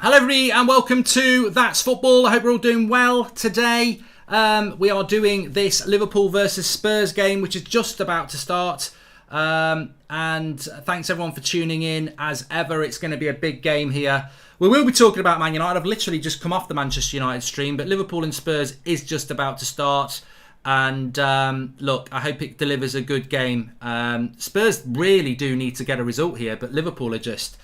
Hello everybody and welcome to That's Football. I hope we're all doing well today. We are doing this Liverpool versus Spurs game, which is just about to start. And thanks everyone for tuning in. As ever, it's going to be a big game here. We will be talking about Man United. I've literally just come off the Manchester United stream, but Liverpool and Spurs is just about to start. And look, I hope it delivers a good game. Spurs really do need to get a result here, but Liverpool are just...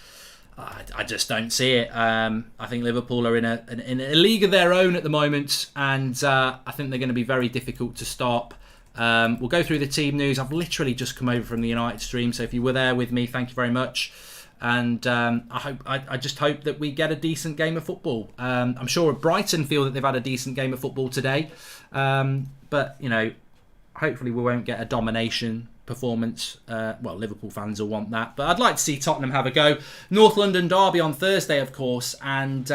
I just don't see it. I think Liverpool are in a league of their own at the moment, and I think they're going to be very difficult to stop. We'll go through the team news. I've literally just come over from the United stream, so if you were there with me, thank you very much. And I just hope that we get a decent game of football. I'm sure Brighton feel that they've had a decent game of football today, but you know, hopefully we won't get a domination performance. Well, Liverpool fans will want that, but I'd like to see Tottenham have a go. North London derby on Thursday, of course, and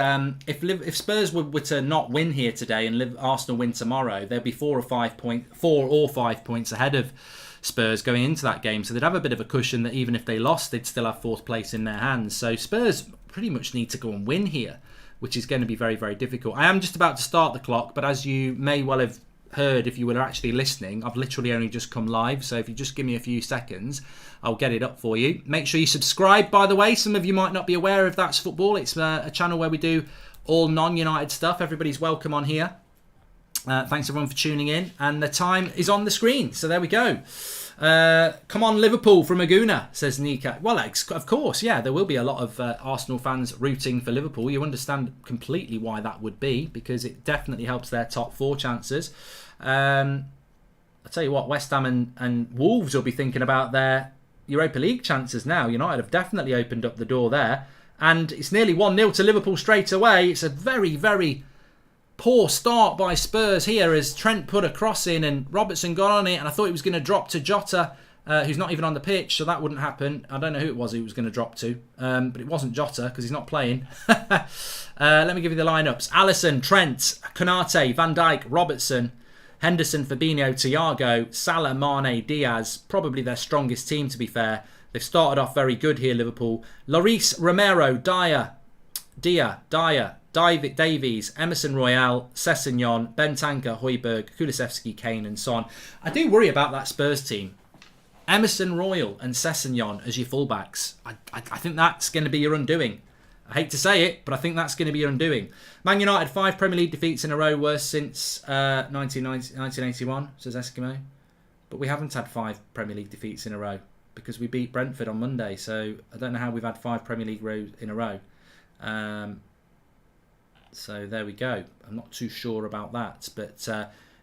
if Spurs were to not win here today and Arsenal win tomorrow, they'd be 4 or 5 points ahead of Spurs going into that game, so they'd have a bit of a cushion that even if they lost, they'd still have fourth place in their hands. So Spurs pretty much need to go and win here, which is going to be very, very difficult. I am just about to start the clock, but as you may well have heard if you were actually listening, I've literally only just come live, so if you just give me a few seconds, I'll get it up for you. Make sure you subscribe, by the way. Some of you might not be aware of That's Football. It's a channel where we do all non-United stuff. Everybody's welcome on here. Thanks everyone for tuning in, and the time is on the screen, so there we go. Come on Liverpool from Aguna, says Nika. Well, of course, yeah, there will be a lot of Arsenal fans rooting for Liverpool. You understand completely why that would be, because it definitely helps their top 4 chances. I'll tell you what, West Ham and Wolves will be thinking about their Europa League chances now. United have definitely opened up the door there, and it's nearly 1-0 to Liverpool straight away. It's a very, very poor start by Spurs here as Trent put a cross in and Robertson got on it, and I thought he was going to drop to Jota, who's not even on the pitch, so that wouldn't happen. I don't know who it was he was going to drop to, but it wasn't Jota because he's not playing. Let me give you the lineups. Alisson, Trent, Konate, Van Dijk, Robertson, Henderson, Fabinho, Thiago, Salah, Mane, Diaz. Probably their strongest team, to be fair. They've started off very good here, Liverpool. Lloris, Romero, Dyer, Davies, Emerson Royale, Sessegnon, Bentancur, Højbjerg, Kulusevski, Kane and Son. I do worry about that Spurs team. Emerson Royal and Sessegnon as your fullbacks. I think that's going to be your undoing. I hate to say it, but I think that's going to be your undoing. Man United 5 Premier League defeats in a row, worst since 1981, says Eskimo. But we haven't had 5 Premier League defeats in a row because we beat Brentford on Monday. So I don't know how we've had 5 Premier League rows in a row. So there we go. I'm not too sure about that. But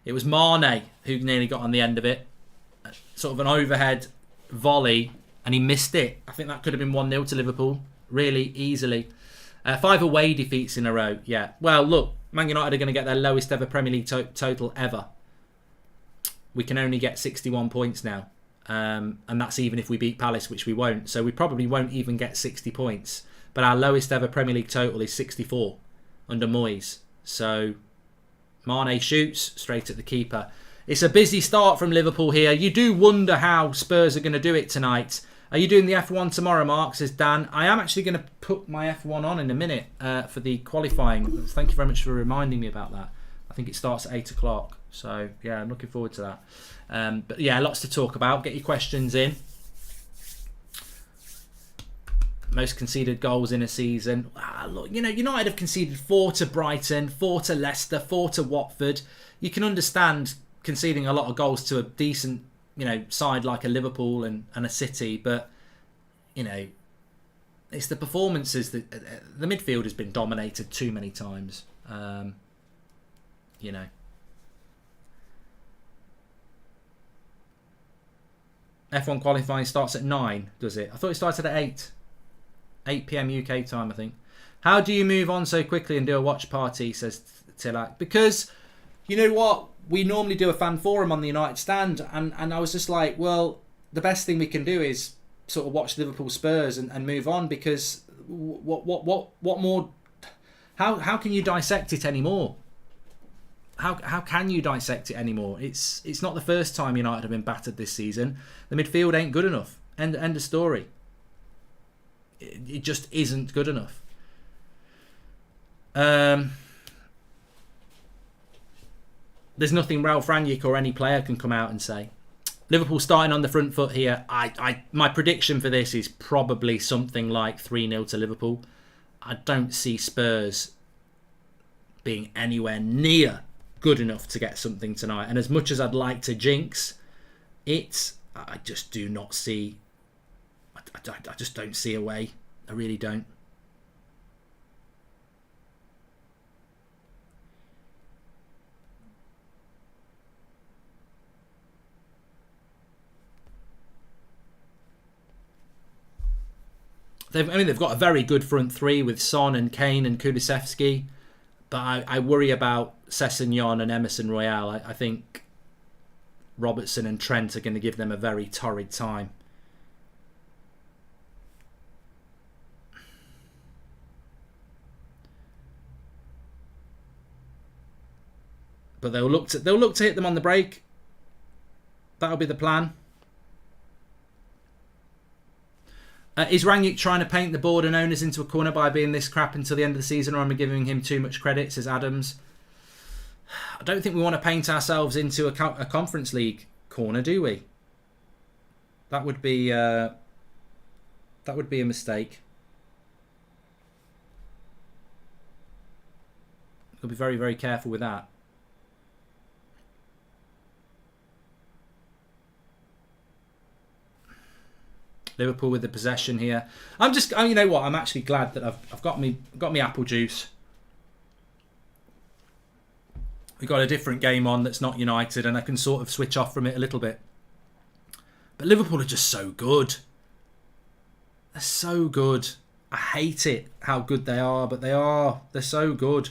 it was Mane who nearly got on the end of it. Sort of an overhead volley, and he missed it. I think that could have been 1-0 to Liverpool. Really easily. 5 away defeats in a row. Yeah. Well, look, Man United are going to get their lowest ever Premier League total ever. We can only get 61 points now. And that's even if we beat Palace, which we won't. So we probably won't even get 60 points. But our lowest ever Premier League total is 64 under Moyes. So Mane shoots straight at the keeper. It's a busy start from Liverpool here. You do wonder how Spurs are going to do it tonight. Are you doing the F1 tomorrow, Mark? Says Dan. I am actually going to put my F1 on in a minute for the qualifying. Thank you very much for reminding me about that. I think it starts at 8 o'clock. So, yeah, I'm looking forward to that. But, yeah, lots to talk about. Get your questions in. Most conceded goals in a season. Look, you know, United have conceded 4 to Brighton, 4 to Leicester, 4 to Watford. You can understand conceding a lot of goals to a decent, you know, side like a Liverpool and a City, but you know, it's the performances that the midfield has been dominated too many times. You know, F1 qualifying starts at 9, does it? I thought it started at 8 p.m. UK time, I think. How do you move on so quickly and do a watch party, says Tilak? Because you know what? We normally do a fan forum on the United stand, and I was just like, well, the best thing we can do is sort of watch Liverpool Spurs and move on, because what more? How can you dissect it anymore? How can you dissect it anymore? It's not the first time United have been battered this season. The midfield ain't good enough. End of story. It just isn't good enough. There's nothing Ralph Rangnick or any player can come out and say. Liverpool starting on the front foot here. My prediction for this is probably something like 3-0 to Liverpool. I don't see Spurs being anywhere near good enough to get something tonight. And as much as I'd like to jinx it, I just do not see... I just don't see a way. I really don't. They've got a very good front three with Son and Kane and Kulusevski, but I worry about Sessegnon and Emerson Royale. I think Robertson and Trent are going to give them a very torrid time. But they'll look to hit them on the break. That'll be the plan. Is Rangnick trying to paint the board and owners into a corner by being this crap until the end of the season, or am I giving him too much credit, says Adams? I don't think we want to paint ourselves into a Conference League corner, do we? That would be a mistake. We'll be very, very careful with that. Liverpool with the possession here. You know what? I'm actually glad that I've got me apple juice. We got a different game on that's not United, and I can sort of switch off from it a little bit. But Liverpool are just so good. They're so good. I hate it how good they are, but they are. They're so good.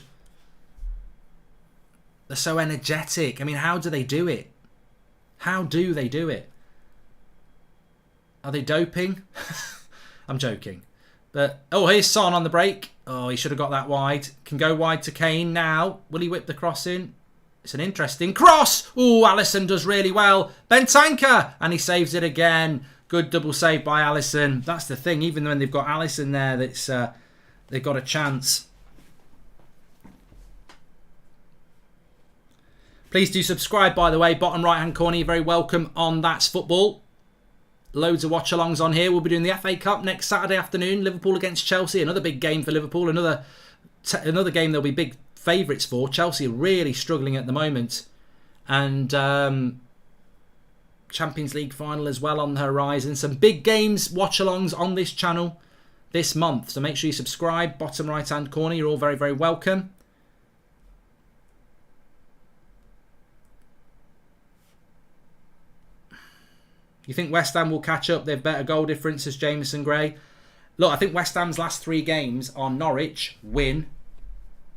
They're so energetic. I mean, how do they do it? How do they do it? Are they doping? I'm joking. But, oh, here's Son on the break. Oh, he should have got that wide. Can go wide to Kane now. Will he whip the cross in? It's an interesting cross. Oh, Alisson does really well. Bentancur. And he saves it again. Good double save by Alisson. That's the thing. Even when they've got Alisson there, they've got a chance. Please do subscribe, by the way. Bottom right-hand corner, you're very welcome on That's Football. Loads of watch-alongs on here. We'll be doing the FA Cup next Saturday afternoon. Liverpool against Chelsea. Another big game for Liverpool. Another game they'll be big favourites for. Chelsea are really struggling at the moment. And Champions League final as well on the horizon. Some big games, watch-alongs on this channel this month. So make sure you subscribe. Bottom right-hand corner. You're all very, very welcome. You think West Ham will catch up? They've better goal difference, as Jameson Gray. Look, I think West Ham's last 3 games are Norwich, win.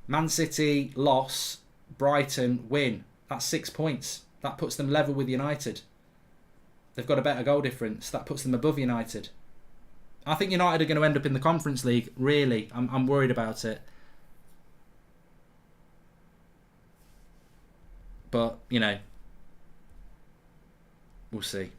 Man City, loss. Brighton, win. That's 6 points. That puts them level with United. They've got a better goal difference. That puts them above United. I think United are going to end up in the Conference League. Really, I'm worried about it. But, you know, we'll see.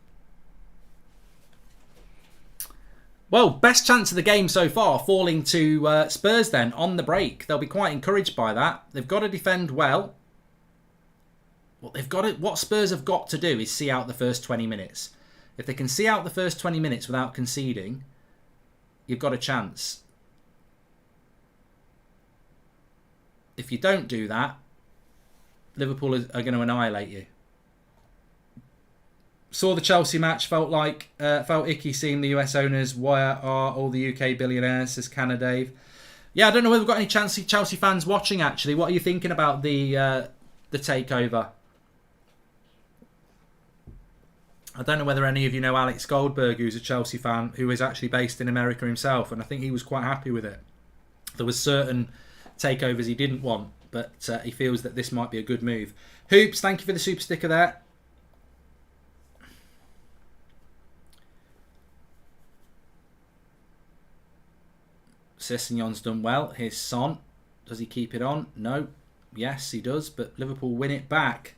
Well, best chance of the game so far falling to Spurs then on the break. They'll be quite encouraged by that. They've got to defend well. What Spurs have got to do is see out the first 20 minutes. If they can see out the first 20 minutes without conceding, you've got a chance. If you don't do that, Liverpool are going to annihilate you. Saw the Chelsea match, felt icky seeing the US owners. Where are all the UK billionaires, says Canna Dave. Yeah, I don't know whether we've got any Chelsea fans watching, actually. What are you thinking about the takeover? I don't know whether any of you know Alex Goldberg, who's a Chelsea fan, who is actually based in America himself, and I think he was quite happy with it. There was certain takeovers he didn't want, but he feels that this might be a good move. Hoops, thank you for the super sticker there. Sessegnon's done well. Here's Son. Does he keep it on? No. Yes, he does, but Liverpool win it back.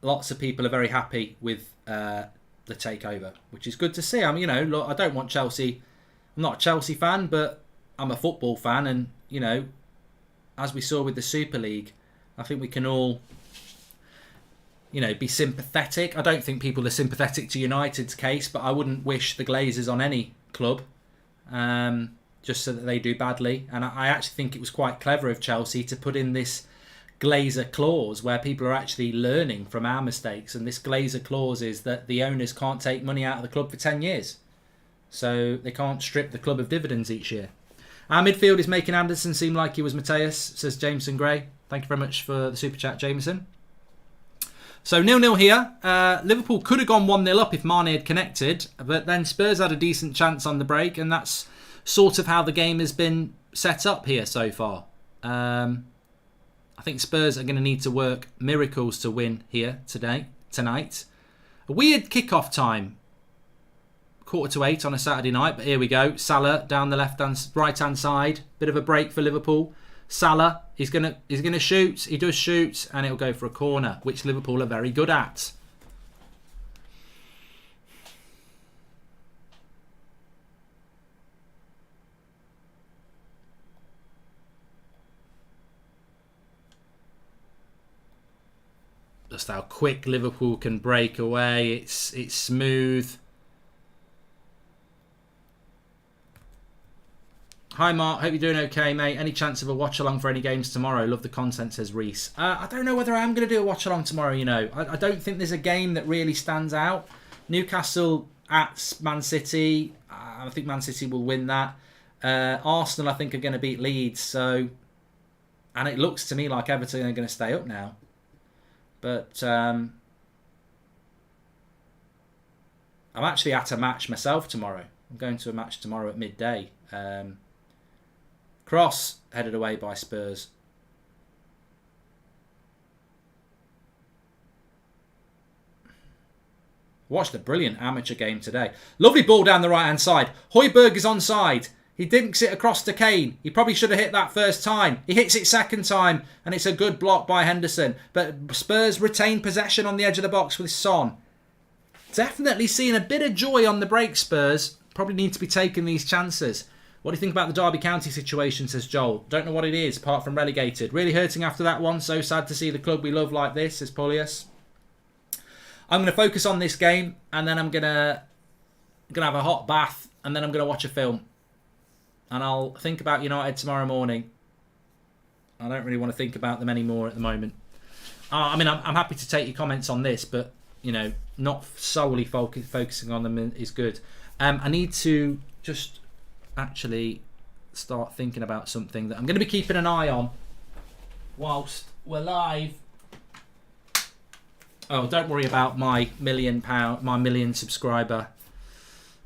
Lots of people are very happy with the takeover, which is good to see. I mean, you know, look, I don't want Chelsea. I'm not a Chelsea fan, but I'm a football fan, and you know, as we saw with the Super League, I think we can all, you know, be sympathetic. I don't think people are sympathetic to United's case, but I wouldn't wish the Glazers on any club, just so that they do badly. And I actually think it was quite clever of Chelsea to put in this Glazer clause where people are actually learning from our mistakes. And this Glazer clause is that the owners can't take money out of the club for 10 years. So they can't strip the club of dividends each year. Our midfield is making Anderson seem like he was Mateus, says Jameson Gray. Thank you very much for the super chat, Jameson. So 0-0 here. Liverpool could have gone 1-0 up if Mane had connected, but then Spurs had a decent chance on the break, and that's sort of how the game has been set up here so far. I think Spurs are going to need to work miracles to win here tonight. A weird kickoff time. 7:45 on a Saturday night, but here we go. Salah down the right-hand side. Bit of a break for Liverpool. Salah, he's gonna shoot. He does shoot, and it'll go for a corner, which Liverpool are very good at. Just how quick Liverpool can break away. It's smooth. Hi Mark, hope you're doing okay, mate. Any chance of a watch along for any games tomorrow? Love the content, says Reese. I don't know whether I am going to do a watch along tomorrow, you know. I don't think there's a game that really stands out. Newcastle at Man City. I think Man City will win that. Arsenal, I think, are going to beat Leeds. So, and it looks to me like Everton are going to stay up now. But I'm actually at a match myself tomorrow. I'm going to a match tomorrow at midday. Cross headed away by Spurs. Watched the brilliant amateur game today. Lovely ball down the right-hand side. Højbjerg is onside. He dinks it across to Kane. He probably should have hit that first time. He hits it second time, and it's a good block by Henderson. But Spurs retain possession on the edge of the box with Son. Definitely seeing a bit of joy on the break, Spurs. Probably need to be taking these chances. What do you think about the Derby County situation, says Joel? Don't know what it is, apart from relegated. Really hurting after that one. So sad to see the club we love like this, says Paulius. I'm going to focus on this game, and then I'm going to have a hot bath, and then I'm going to watch a film. And I'll think about United tomorrow morning. I don't really want to think about them anymore at the moment. I mean, I'm happy to take your comments on this, but, you know, not solely focusing on them is good. I need to just actually start thinking about something that I'm going to be keeping an eye on whilst we're live. Oh, don't worry about my million subscriber.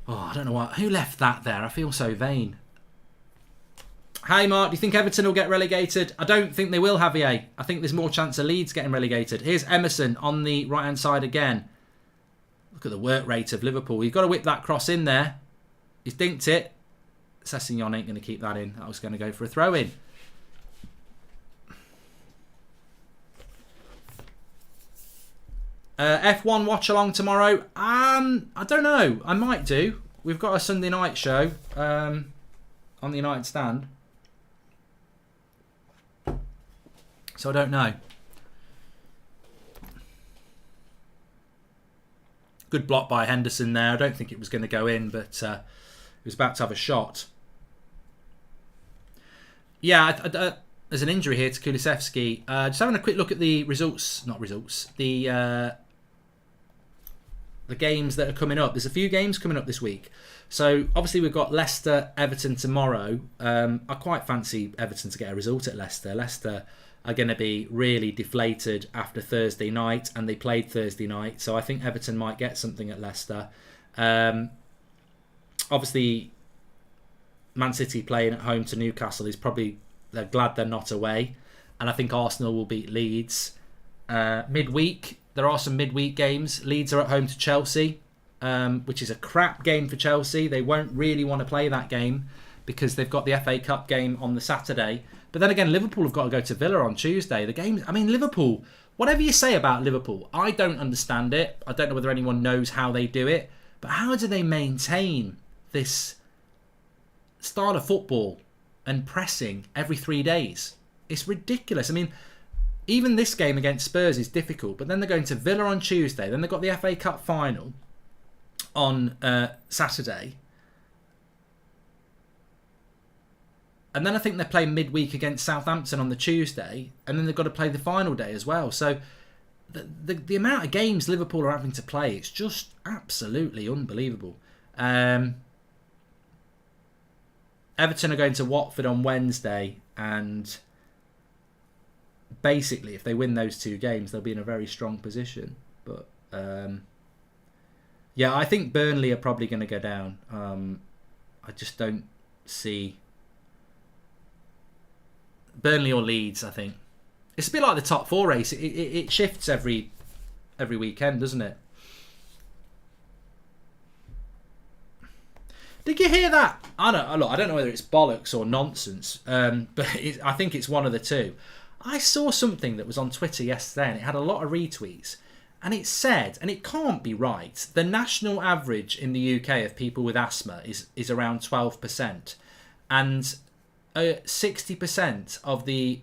Oh, I don't know who left that there. I feel so vain. Hi Mark, do you think Everton will get relegated? I don't think they will, Javier. I think there's more chance of Leeds getting relegated. Here's Emerson on the right hand side again. Look at the work rate of Liverpool. You've got to whip that cross in there. He's dinked it. Sessegnon ain't going to keep that in. That was going to go for a throw in. F1 watch along tomorrow. I don't know. I might do. We've got a Sunday night show on the United stand. So I don't know. Good block by Henderson there. I don't think it was going to go in, but he was about to have a shot. Yeah, there's an injury here to Kulusevski. Just having a quick look at the results. Not results. The games that are coming up. There's a few games coming up this week. So obviously we've got Leicester, Everton tomorrow. I quite fancy Everton to get a result at Leicester. Leicester are going to be really deflated after Thursday night, and they played Thursday night. So I think Everton might get something at Leicester. Obviously, Man City playing at home to Newcastle is probably, they're glad they're not away. And I think Arsenal will beat Leeds. Midweek, there are some midweek games. Leeds are at home to Chelsea, which is a crap game for Chelsea. They won't really want to play that game because they've got the FA Cup game on the Saturday. But then again, Liverpool have got to go to Villa on Tuesday. The games, I mean, Liverpool, whatever you say about Liverpool, I don't understand it. I don't know whether anyone knows how they do it. But how do they maintain this style of football and pressing every 3 days. It's ridiculous. I mean, even this game against Spurs is difficult, but then they're going to Villa on Tuesday. Then they've got the FA Cup final on Saturday. And then I think they play midweek against Southampton on the Tuesday. And then they've got to play the final day as well. So the amount of games Liverpool are having to play, it's just absolutely unbelievable. Everton are going to Watford on Wednesday, and basically if they win those 2 games they'll be in a very strong position. But yeah, I think Burnley are probably going to go down. I just don't see Burnley or Leeds. I think it's a bit like the top 4 race. It shifts every weekend, doesn't it? Did you hear that? I don't know whether it's bollocks or nonsense, but I think it's one of the two. I saw something that was on Twitter yesterday, and it had a lot of retweets, and it said, and it can't be right, the national average in the UK of people with asthma is around 12%, and 60% of the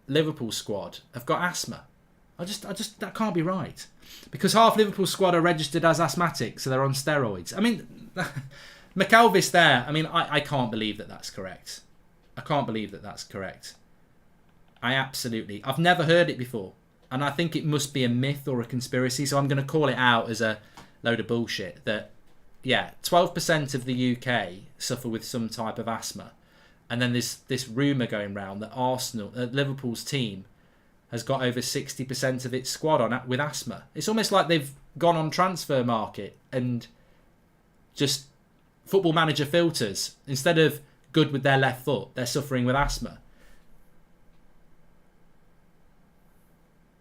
Liverpool squad have got asthma. I just that can't be right, because half Liverpool squad are registered as asthmatics, so they're on steroids. I mean, McAlvis there. I mean, I can't believe that that's correct. I can't believe that that's correct. I've never heard it before, and I think it must be a myth or a conspiracy. So I'm going to call it out as a load of bullshit. That 12% of the UK suffer with some type of asthma, and then this rumor going round that Liverpool's team has got over 60% of its squad with asthma. It's almost like they've gone on transfer market and just Football Manager filters. Instead of good with their left foot, they're suffering with asthma.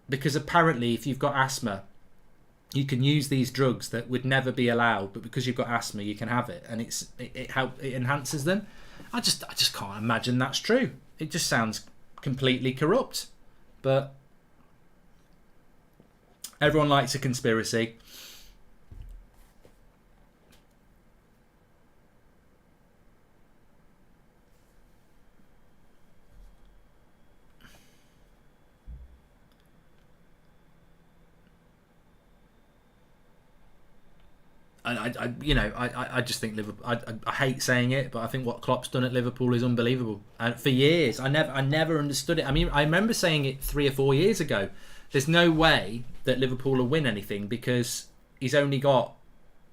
Because apparently if you've got asthma, you can use these drugs that would never be allowed, but because you've got asthma, you can have it, and it enhances them. I just can't imagine that's true. It just sounds completely corrupt. But everyone likes a conspiracy. I just think Liverpool. I hate saying it, but I think what Klopp's done at Liverpool is unbelievable. And for years, I never understood it. I mean, I remember saying it 3 or 4 years ago. There's no way that Liverpool will win anything because he's only got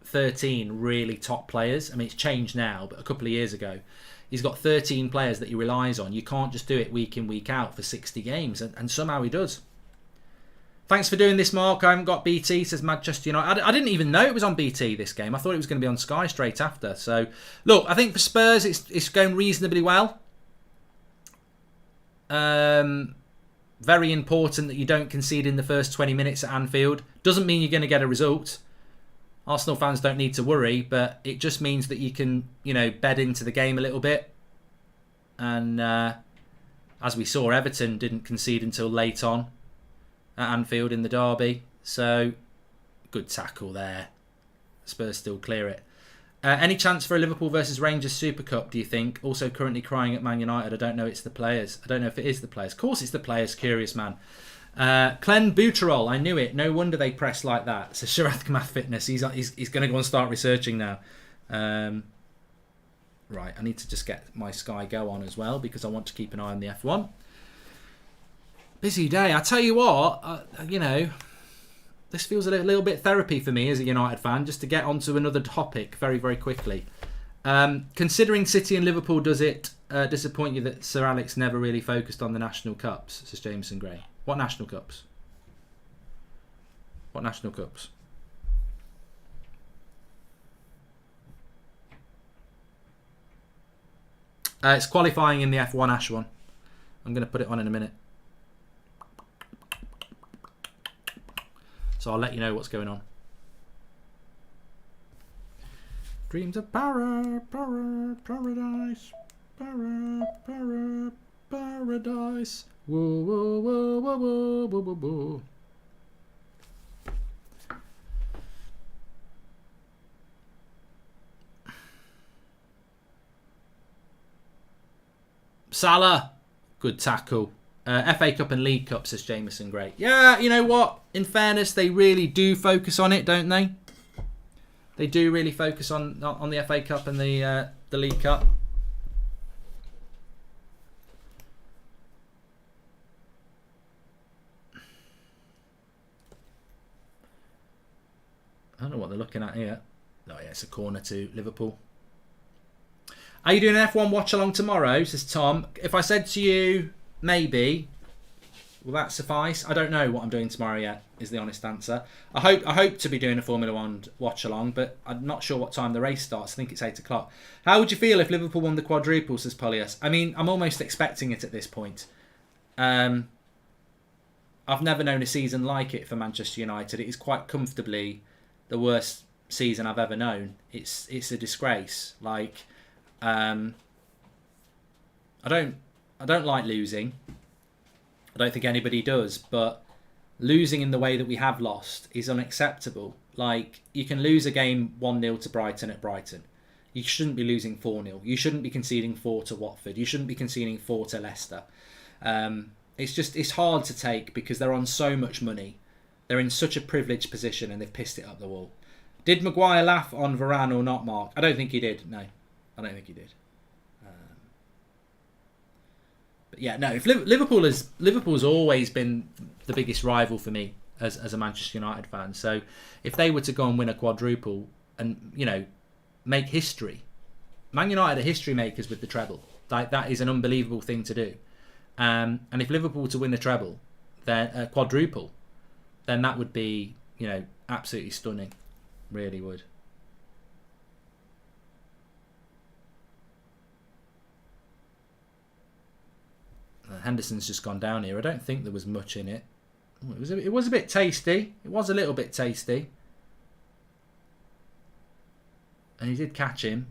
13 really top players. I mean, it's changed now, but a couple of years ago, he's got 13 players that he relies on. You can't just do it week in, week out for 60 games, and somehow he does. Thanks for doing this, Mark. I haven't got BT, says Manchester United. I didn't even know it was on BT, this game. I thought it was going to be on Sky straight after. So, look, I think for Spurs, it's going reasonably well. Very important that you don't concede in the first 20 minutes at Anfield. Doesn't mean you're going to get a result. Arsenal fans don't need to worry, but it just means that you can, bed into the game a little bit. And as we saw, Everton didn't concede until late on at Anfield in the derby, so good tackle there. Spurs still clear it. Any chance for a Liverpool versus Rangers Super Cup, do you think? Also currently crying at Man United. I don't know it's the players. I don't know if it is the players. Of course it's the players, curious man. Clen Butterol, I knew it. No wonder they press like that. So Sharath Kamath Fitness, he's going to go and start researching now. Right, I need to just get my Sky Go on as well because I want to keep an eye on the F1. Busy day. I tell you what, this feels a little bit therapy for me as a United fan, just to get onto another topic very, very quickly. Considering City and Liverpool, does it disappoint you that Sir Alex never really focused on the national cups, says Jameson Gray? What national cups? What national cups? It's qualifying in the F1 Ash one. I'm going to put it on in a minute. So I'll let you know what's going on. Dreams of paradise, paradise. Whoa, whoa, whoa, whoa, whoa, whoa, whoa, whoa. Salah, good tackle. FA Cup and League Cup, says Jameson. Great. Yeah, you know what? In fairness, they really do focus on it, don't they? They do really focus on the FA Cup and the League Cup. I don't know what they're looking at here. Oh yeah, it's a corner to Liverpool. Are you doing an F1 watch along tomorrow, says Tom. If I said to you, maybe, will that suffice? I don't know what I'm doing tomorrow yet, is the honest answer. I hope to be doing a Formula 1 watch along, but I'm not sure what time the race starts. I think it's 8 o'clock. How would you feel if Liverpool won the quadruple, says Polyus? I mean, I'm almost expecting it at this point. I've never known a season like it for Manchester United. It is quite comfortably the worst season I've ever known. It's a disgrace. Like, I don't like losing. I don't think anybody does, but losing in the way that we have lost is unacceptable. Like, you can lose a game 1-0 to Brighton at Brighton. You shouldn't be losing 4-0. You shouldn't be conceding 4 to Watford. You shouldn't be conceding 4 to Leicester. It's hard to take because they're on so much money. They're in such a privileged position and they've pissed it up the wall. Did Maguire laugh on Varane or not, Mark? I don't think he did. No, I don't think he did. But yeah, no. If Liverpool's always been the biggest rival for me as a Manchester United fan. So if they were to go and win a quadruple and make history, Man United are history makers with the treble. That is an unbelievable thing to do. And if Liverpool were to win a treble, then a quadruple, then that would be absolutely stunning. Really would. Henderson's just gone down here. I don't think there was much in it. It was a bit tasty. It was a little bit tasty. And he did catch him.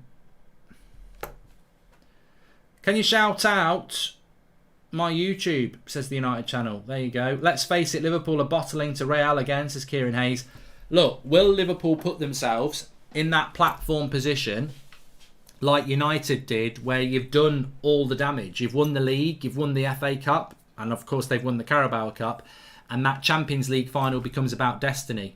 Can you shout out my YouTube, says the United channel. There you go. Let's face it, Liverpool are bottling to Real again, says Kieran Hayes. Look, will Liverpool put themselves in that platform position like United did, where you've done all the damage? You've won the league, you've won the FA Cup, and of course they've won the Carabao Cup, and that Champions League final becomes about destiny.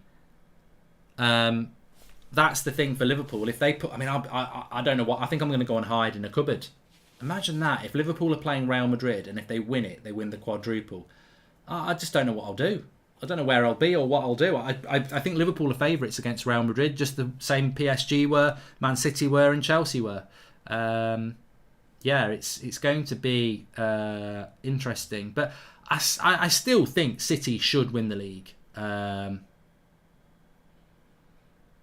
That's the thing for Liverpool. If they put, I don't know what, I think I'm going to go and hide in a cupboard. Imagine that, if Liverpool are playing Real Madrid and if they win it, they win the quadruple. I just don't know what I'll do. I don't know where I'll be or what I'll do. I think Liverpool are favourites against Real Madrid, just the same PSG were, Man City were, and Chelsea were. It's going to be interesting. But I still think City should win the league. But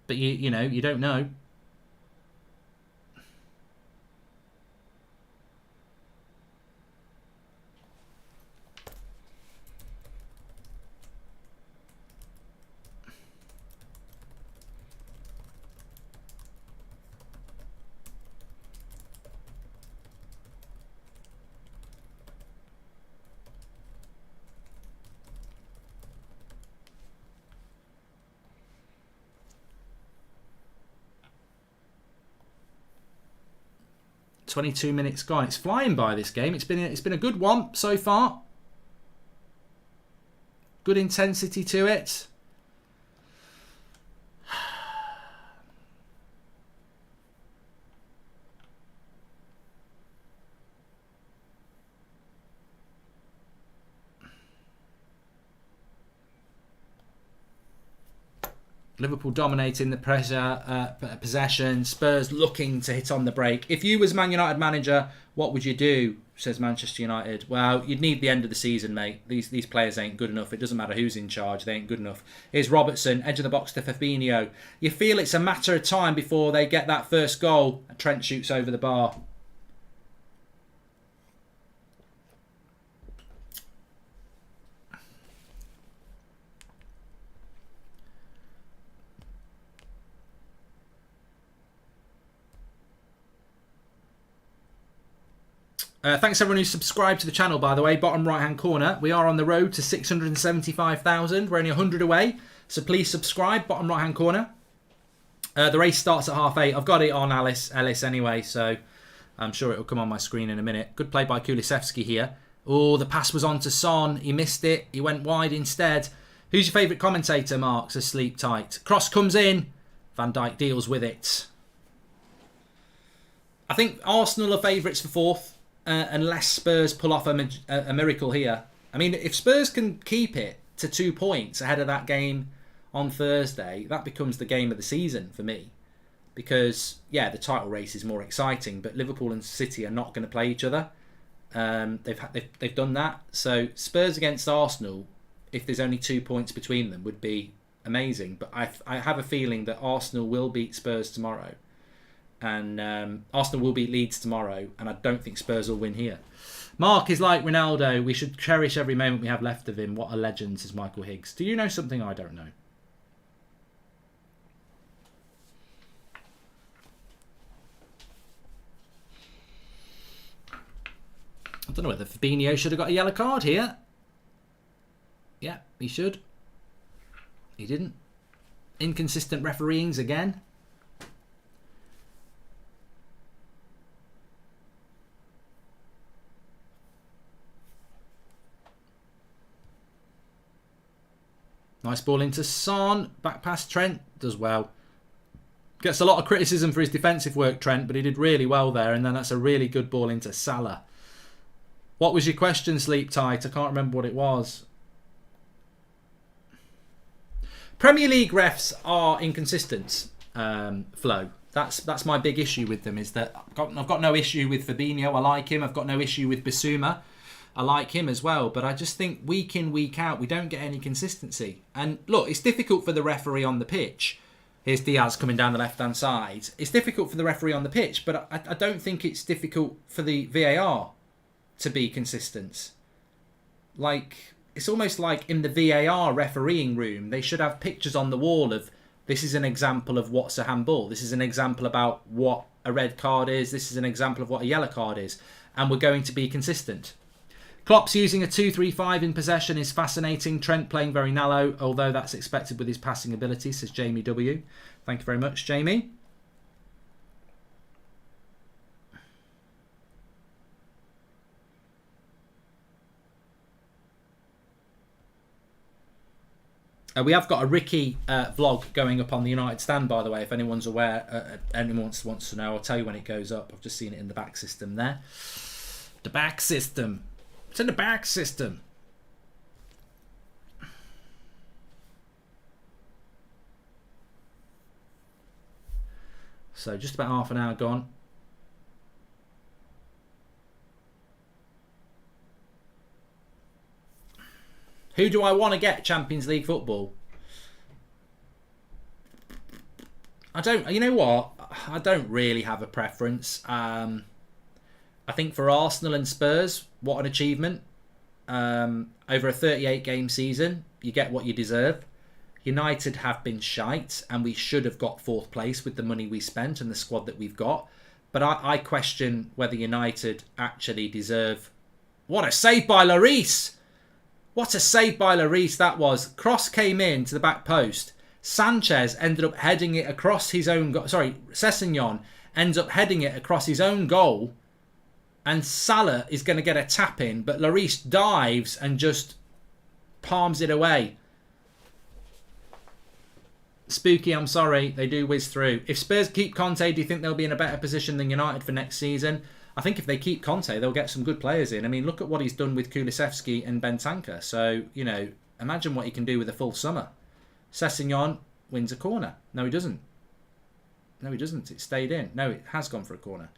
you don't know. .22 minutes gone. It's flying by, this game. It's been a good one so far. Good intensity to it. Liverpool dominating the pressure, possession. Spurs looking to hit on the break. If you was Man United manager, what would you do? Says Manchester United. Well, you'd need the end of the season, mate. These players ain't good enough. It doesn't matter who's in charge. They ain't good enough. Here's Robertson, edge of the box to Fabinho. You feel it's a matter of time before they get that first goal. Trent shoots over the bar. Thanks everyone who's subscribed to the channel, by the way. Bottom right hand corner, we are on the road to 675,000. We're only 100 away, so please subscribe. Bottom right hand corner. The race starts at 8:30. I've got it on Ellis anyway, so I'm sure it'll come on my screen in a minute. Good play by Kulusevski here. Oh, the pass was on to Son. He missed it. He went wide instead. Who's your favourite commentator, Mark? Says Sleep Tight. Cross comes in. Van Dijk deals with it. I think Arsenal are favourites for fourth, unless Spurs pull off a miracle here. I mean, if Spurs can keep it to 2 points ahead of that game on Thursday, that becomes the game of the season for me. Because, yeah, the title race is more exciting, but Liverpool and City are not going to play each other. They've done that. So Spurs against Arsenal, if there's only 2 points between them, would be amazing. But I have a feeling that Arsenal will beat Spurs tomorrow. And Arsenal will beat Leeds tomorrow. And I don't think Spurs will win here. Mark is like Ronaldo. We should cherish every moment we have left of him. What a legend, says Michael Higgs. Do you know something I don't know? I don't know whether Fabinho should have got a yellow card here. Yeah, he should. He didn't. Inconsistent refereeings again. Nice ball into Son. Back past Trent. Does well. Gets a lot of criticism for his defensive work, Trent, but he did really well there. And then that's a really good ball into Salah. What was your question, Sleep Tight? I can't remember what it was. Premier League refs are inconsistent, Flo. That's my big issue with them, is that I've got no issue with Fabinho. I like him. I've got no issue with Bissouma. I like him as well. But I just think week in, week out, we don't get any consistency. And look, it's difficult for the referee on the pitch. Here's Diaz coming down the left-hand side. It's difficult for the referee on the pitch, but I don't think it's difficult for the VAR to be consistent. Like, it's almost like in the VAR refereeing room, they should have pictures on the wall of, this is an example of what's a handball, this is an example about what a red card is, this is an example of what a yellow card is, and we're going to be consistent. Klopp's using a 2-3-5 in possession is fascinating. Trent playing very narrow, although that's expected with his passing ability, says Jamie W. Thank you very much, Jamie. We have got a Ricky vlog going up on the United stand, by the way, if anyone's aware, anyone wants to know. I'll tell you when it goes up. I've just seen it in the back system there. The back system. It's in the back system. So just about half an hour gone. Who do I want to get Champions League football? You know what? I don't really have a preference. I think for Arsenal and Spurs, what an achievement. Over a 38-game season, you get what you deserve. United have been shite, and we should have got fourth place with the money we spent and the squad that we've got. But I question whether United actually deserve... What a save by Lloris! What a save by Lloris that was. Cross came in to the back post. Sanchez ended up heading it across his own goal. Sorry, Sessegnon ends up heading it across his own goal. And Salah is going to get a tap in. But Lloris dives and just palms it away. Spooky, I'm sorry. They do whiz through. If Spurs keep Conte, do you think they'll be in a better position than United for next season? I think if they keep Conte, they'll get some good players in. I mean, look at what he's done with Kulusevski and Bentancur. So, you know, imagine what he can do with a full summer. Sessegnon wins a corner. No, he doesn't. No, he doesn't. It stayed in. No, it has gone for a corner.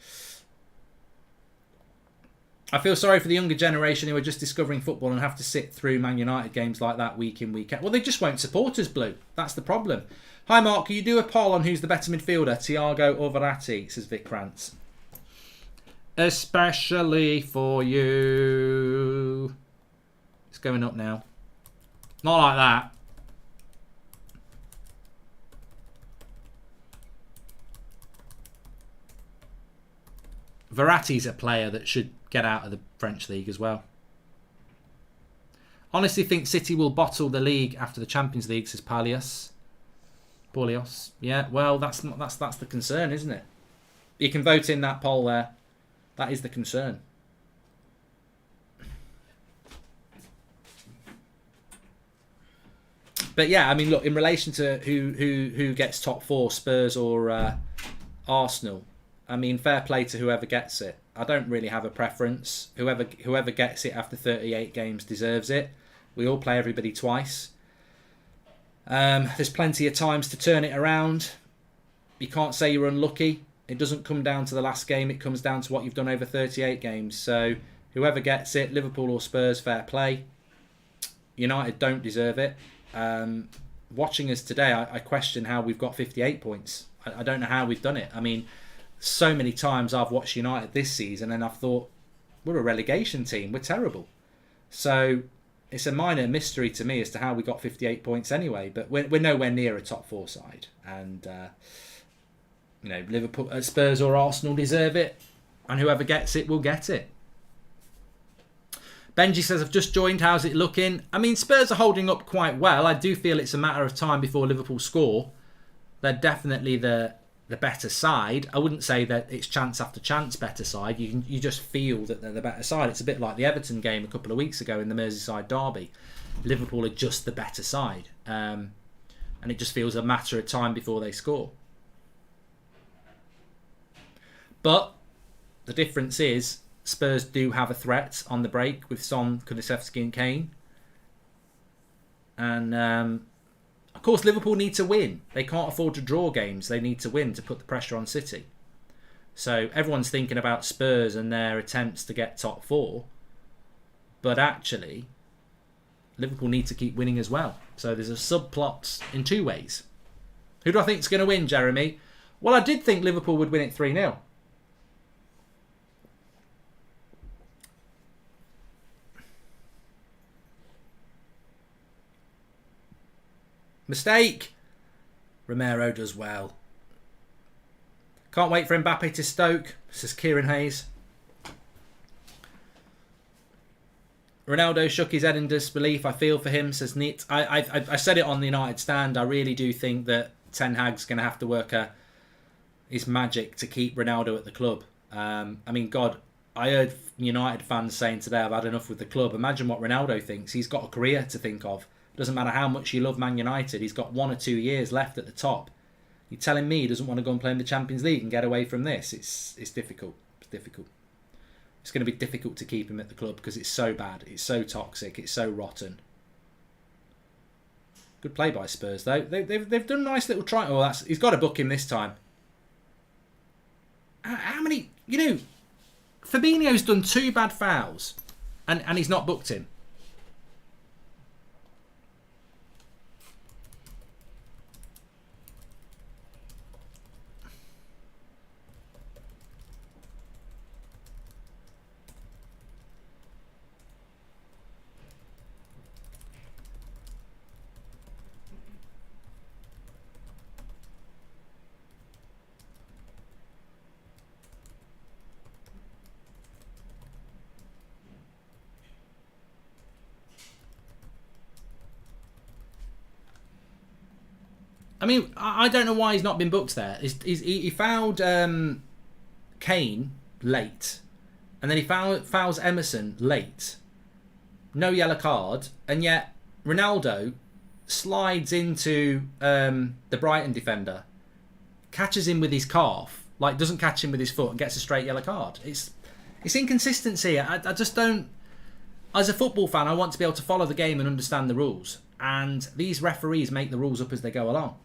I feel sorry for the younger generation who are just discovering football and have to sit through Man United games like that week in, week out. Well, they just won't support us, Blue. That's the problem. Hi, Mark. Can you do a poll on who's the better midfielder, Thiago or Verratti, says Vic Krantz. Especially for you. It's going up now. Not like that. Verratti's a player that should get out of the French league as well. Honestly think City will bottle the league after the Champions League, says Palios. Yeah, well, that's the concern, isn't it? You can vote in that poll there. That is the concern. But yeah, I mean, look, in relation to who gets top 4, Spurs or Arsenal, I mean, fair play to whoever gets it. I don't really have a preference. Whoever gets it after 38 games deserves it. We all play everybody twice. There's plenty of times to turn it around. You can't say you're unlucky. It doesn't come down to the last game. It comes down to what you've done over 38 games. So whoever gets it, Liverpool or Spurs, fair play. United don't deserve it. Watching us today, I question how we've got 58 points. I don't know how we've done it. I mean, so many times I've watched United this season and I've thought, we're a relegation team. We're terrible. So it's a minor mystery to me as to how we got 58 points anyway. But we're nowhere near a top 4 side. And, Liverpool, Spurs or Arsenal deserve it. And whoever gets it will get it. Benji says, I've just joined. How's it looking? I mean, Spurs are holding up quite well. I do feel it's a matter of time before Liverpool score. They're definitely the better side. I wouldn't say that it's chance after chance better side. You just feel that they're the better side. It's a bit like the Everton game a couple of weeks ago in the Merseyside derby. Liverpool are just the better side. And it just feels a matter of time before they score. But the difference is Spurs do have a threat on the break with Son, Kulusevski and Kane. And, of course, Liverpool need to win. They can't afford to draw games. They need to win to put the pressure on City. So everyone's thinking about Spurs and their attempts to get top 4. But actually, Liverpool need to keep winning as well. So there's a subplot in 2 ways. Who do I think is going to win, Jeremy? Well, I did think Liverpool would win it 3-0. Mistake. Romero does well. Can't wait for Mbappe to Stoke, says Kieran Hayes. Ronaldo shook his head in disbelief. I feel for him, says Neat. I said it on the United stand. I really do think that Ten Hag's going to have to work his magic to keep Ronaldo at the club. I mean, God, I heard United fans saying today, I've had enough with the club. Imagine what Ronaldo thinks. He's got a career to think of. Doesn't matter how much you love Man United. He's got 1 or 2 years left at the top. You're telling me he doesn't want to go and play in the Champions League and get away from this? It's difficult. It's difficult. It's going to be difficult to keep him at the club because it's so bad. It's so toxic. It's so rotten. Good play by Spurs though. They've done a nice little try. Oh, he's got to book him this time. How many? Fabinho's done 2 bad fouls, and he's not booked him. I mean, I don't know why he's not been booked there. He fouled Kane late, and then he fouls Emerson late. No yellow card, and yet Ronaldo slides into the Brighton defender, catches him with his calf, like doesn't catch him with his foot, and gets a straight yellow card. It's inconsistency. I just don't. As a football fan, I want to be able to follow the game and understand the rules. And these referees make the rules up as they go along.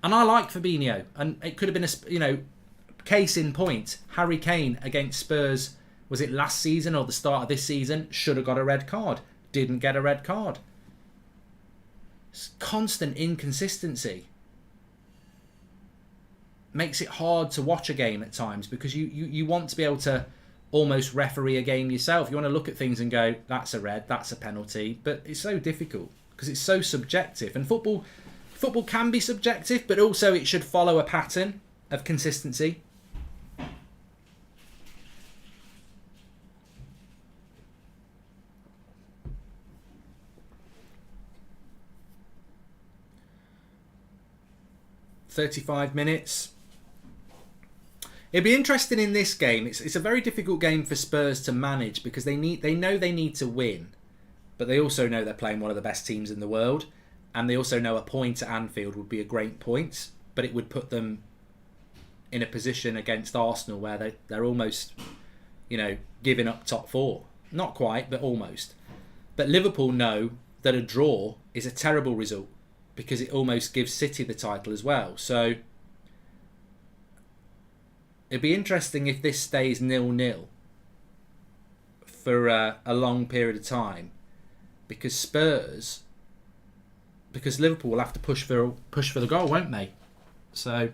And I like Fabinho, and it could have been a case in point. Harry Kane against Spurs, was it last season or the start of this season? Should have got a red card, didn't get a red card. It's constant inconsistency makes it hard to watch a game at times because you want to be able to almost referee a game yourself. You want to look at things and go, that's a red, that's a penalty, but it's so difficult because it's so subjective. And football can be subjective, but also it should follow a pattern of consistency. "35 minutes. It'd be interesting in this game. It's a very difficult game for Spurs to manage because they know they need to win, but they also know they're playing one of the best teams in the world, and they also know a point at Anfield would be a great point, but it would put them in a position against Arsenal where they're almost, giving up top four. Not quite, but almost. But Liverpool know that a draw is a terrible result because it almost gives City the title as well. So it'd be interesting if this stays 0-0 for a long period of time, because Liverpool will have to push for the goal, won't they? So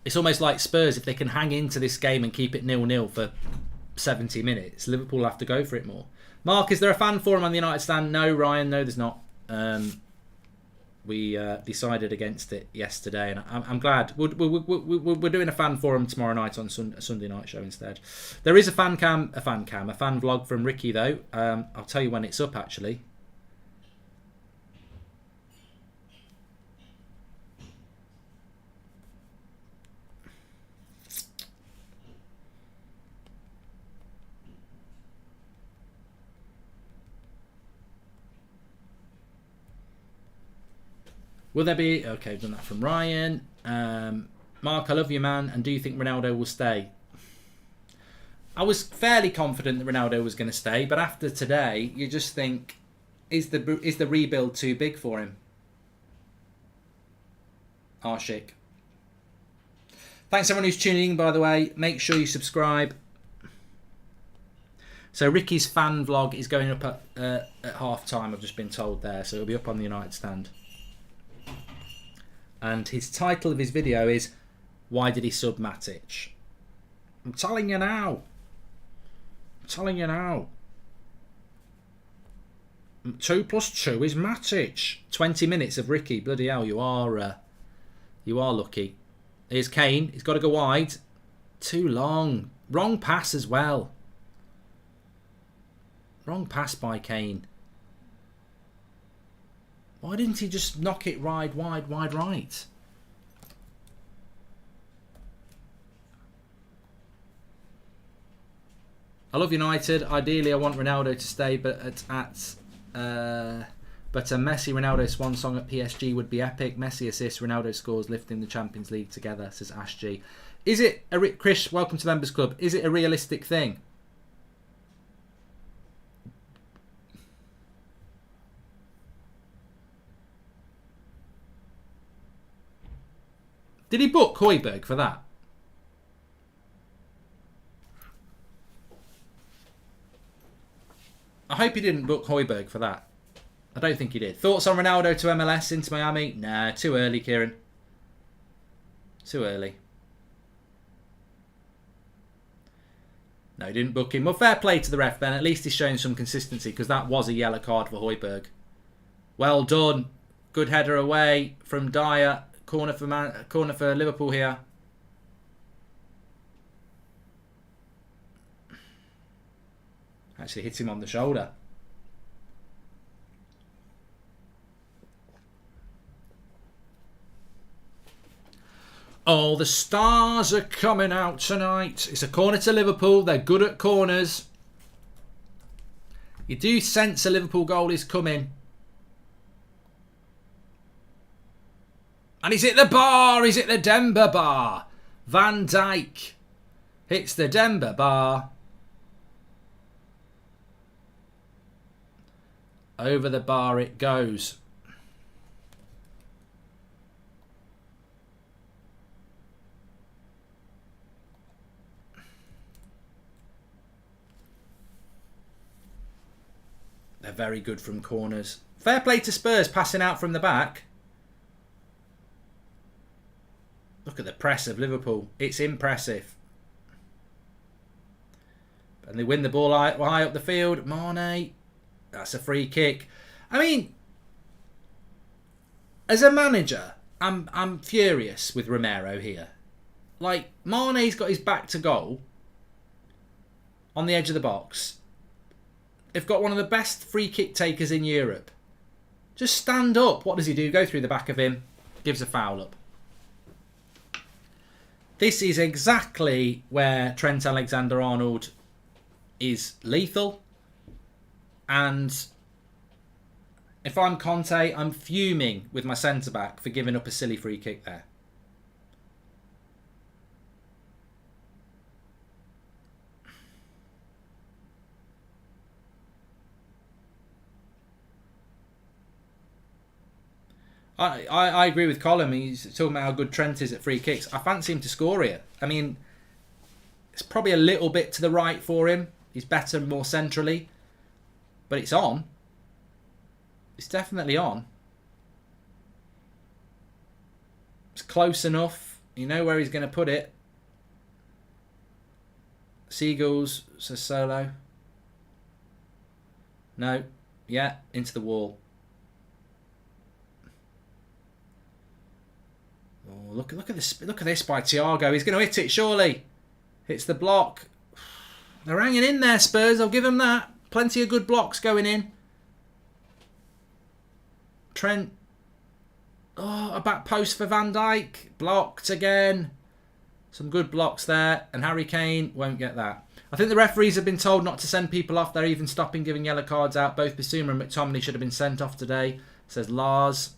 it's almost like Spurs, if they can hang into this game and keep it 0-0 for 70 minutes, Liverpool will have to go for it more. Mark, is there a fan forum on the United stand? No, Ryan, no, there's not. We decided against it yesterday, and I'm glad. We're doing a fan forum tomorrow night on a Sunday night show instead. There is a fan vlog from Ricky though. I'll tell you when it's up actually. Will there be... Okay, done that from Ryan. Mark, I love you, man. And do you think Ronaldo will stay? I was fairly confident that Ronaldo was going to stay, but after today, you just think, is the rebuild too big for him? Arshik. Thanks everyone who's tuning in, by the way. Make sure you subscribe. So Ricky's fan vlog is going up at half time, I've just been told there. So it'll be up on the United stand. And his title of his video is, Why Did He Sub Matic? I'm telling you now. 2 plus 2 is Matic. 20 minutes of Ricky. Bloody hell, you are lucky. Here's Kane. He's got to go wide. Too long. Wrong pass as well. Wrong pass by Kane. Why didn't he just knock it wide right? I love United. Ideally, I want Ronaldo to stay, but a Messi Ronaldo swan song at PSG would be epic. Messi assists, Ronaldo scores, lifting the Champions League together, says Ash G. Is it Chris? Welcome to Members Club. Is it a realistic thing? Did he book Højbjerg for that? I hope he didn't book Højbjerg for that. I don't think he did. Thoughts on Ronaldo to MLS into Miami? Nah, too early, Kieran. Too early. No, he didn't book him. Well, fair play to the ref then. At least he's showing some consistency, because that was a yellow card for Højbjerg. Well done. Good header away from Dyer. Corner for Liverpool here. Actually hits him on the shoulder. Oh, the stars are coming out tonight. It's a corner to Liverpool. They're good at corners. You do sense a Liverpool goal is coming. And he's hit the bar. He's hit the Denver bar. Van Dijk hits the Denver bar. Over the bar it goes. They're very good from corners. Fair play to Spurs passing out from the back. Look at the press of Liverpool. It's impressive. And they win the ball high up the field. Mane. That's a free kick. I mean, as a manager, I'm furious with Romero here. Like, Mane's got his back to goal on the edge of the box. They've got one of the best free kick takers in Europe. Just stand up. What does he do? Go through the back of him. Gives a foul up. This is exactly where Trent Alexander-Arnold is lethal. And if I'm Conte, I'm fuming with my centre-back for giving up a silly free kick there. I agree with Colin. He's talking about how good Trent is at free kicks. I fancy him to score here. I mean, it's probably a little bit to the right for him. He's better more centrally. But it's on. It's definitely on. It's close enough. You know where he's going to put it. Seagulls says Solo. No. Yeah, into the wall. Oh, look at this! Look at this by Thiago. He's going to hit it surely. Hits the block. They're hanging in there, Spurs. I'll give them that. Plenty of good blocks going in. Trent. Oh, a back post for Van Dijk. Blocked again. Some good blocks there. And Harry Kane won't get that. I think the referees have been told not to send people off. They're even stopping giving yellow cards out. Both Bissouma and McTominay should have been sent off today, says Lars.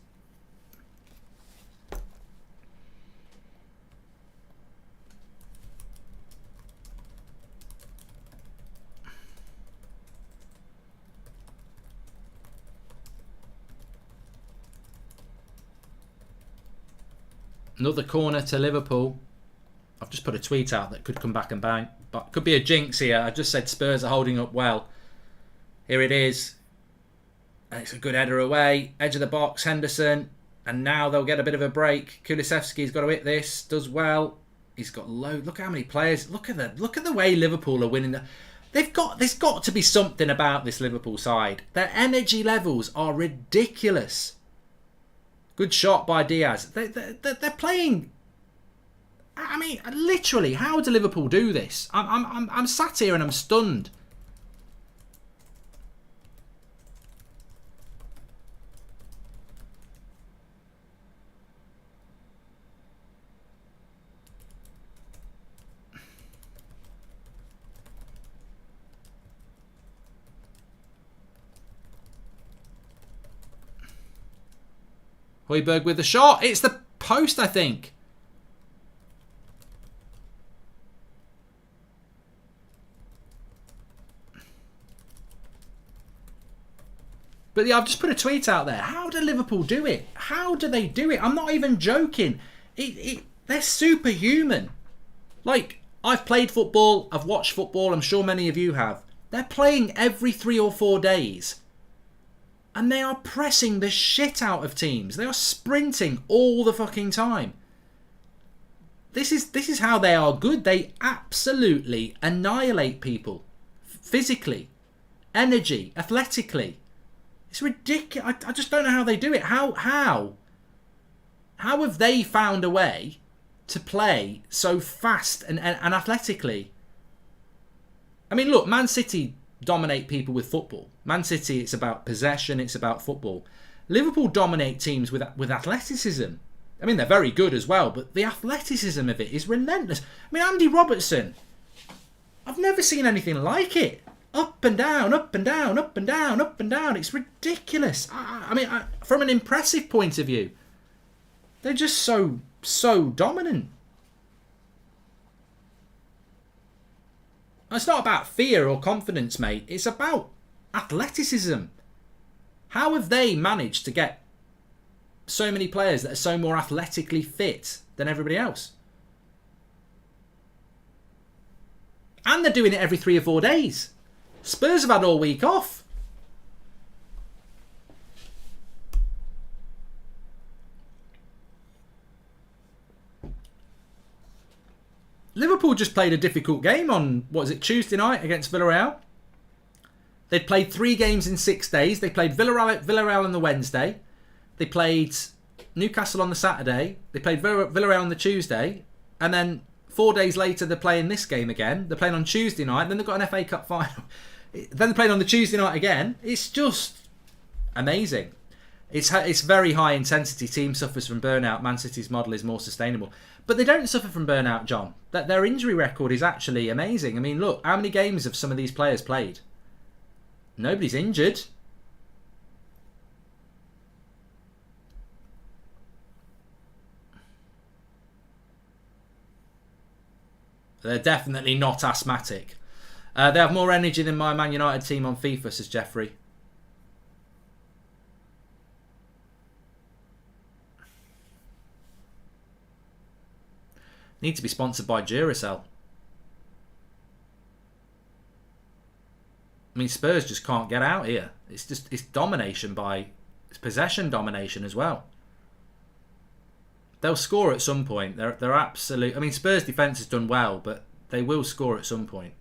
Another corner to Liverpool. I've just put a tweet out that could come back and bang. But could be a jinx here. I just said Spurs are holding up well. Here it is. And it's a good header away. Edge of the box, Henderson. And now they'll get a bit of a break. Kulusevski's got to hit this. Does well. He's got loads. Look how many players. Look at the way Liverpool are winning. There's got to be something about this Liverpool side. Their energy levels are ridiculous. Good shot by Diaz. They're playing. I mean, literally, how do Liverpool do this? I'm sat here and I'm stunned. Højbjerg with the shot. It's the post, I think. But yeah, I've just put a tweet out there. How do Liverpool do it? How do they do it? I'm not even joking. They're superhuman. Like, I've played football. I've watched football. I'm sure many of you have. They're playing every 3 or 4 days. And they are pressing the shit out of teams. They are sprinting all the fucking time. This is how they are good. They absolutely annihilate people. Physically. Energy. Athletically. It's ridiculous. I just don't know how they do it. How have they found a way to play so fast and athletically? I mean, look, Man City dominate people with football. Man City, it's about possession, it's about football. Liverpool dominate teams with athleticism. I mean, they're very good as well, but the athleticism of it is relentless. I mean, Andy Robertson, I've never seen anything like it. Up and down, up and down, up and down, up and down. It's ridiculous. I mean, from an impressive point of view, they're just so dominant. It's not about fear or confidence, mate. It's about athleticism. How have they managed to get so many players that are so more athletically fit than everybody else? And they're doing it every 3 or 4 days. Spurs have had all week off. Liverpool just played a difficult game on, what was it, Tuesday night against Villarreal. They'd played 3 games in 6 days. They played Villarreal on the Wednesday. They played Newcastle on the Saturday. They played Villarreal on the Tuesday. And then 4 days later, they're playing this game again. They're playing on Tuesday night. Then they've got an FA Cup final. Then they're playing on the Tuesday night again. It's just amazing. It's very high intensity. Team suffers from burnout. Man City's model is more sustainable. But they don't suffer from burnout, John. Their injury record is actually amazing. I mean, look, how many games have some of these players played? Nobody's injured. They're definitely not asthmatic. They have more energy than my Man United team on FIFA, says Jeffrey. Need to be sponsored by Duracell. I mean, Spurs just can't get out here. It's domination it's possession domination as well. They'll score at some point. They're absolute. I mean, Spurs' defence has done well, but they will score at some point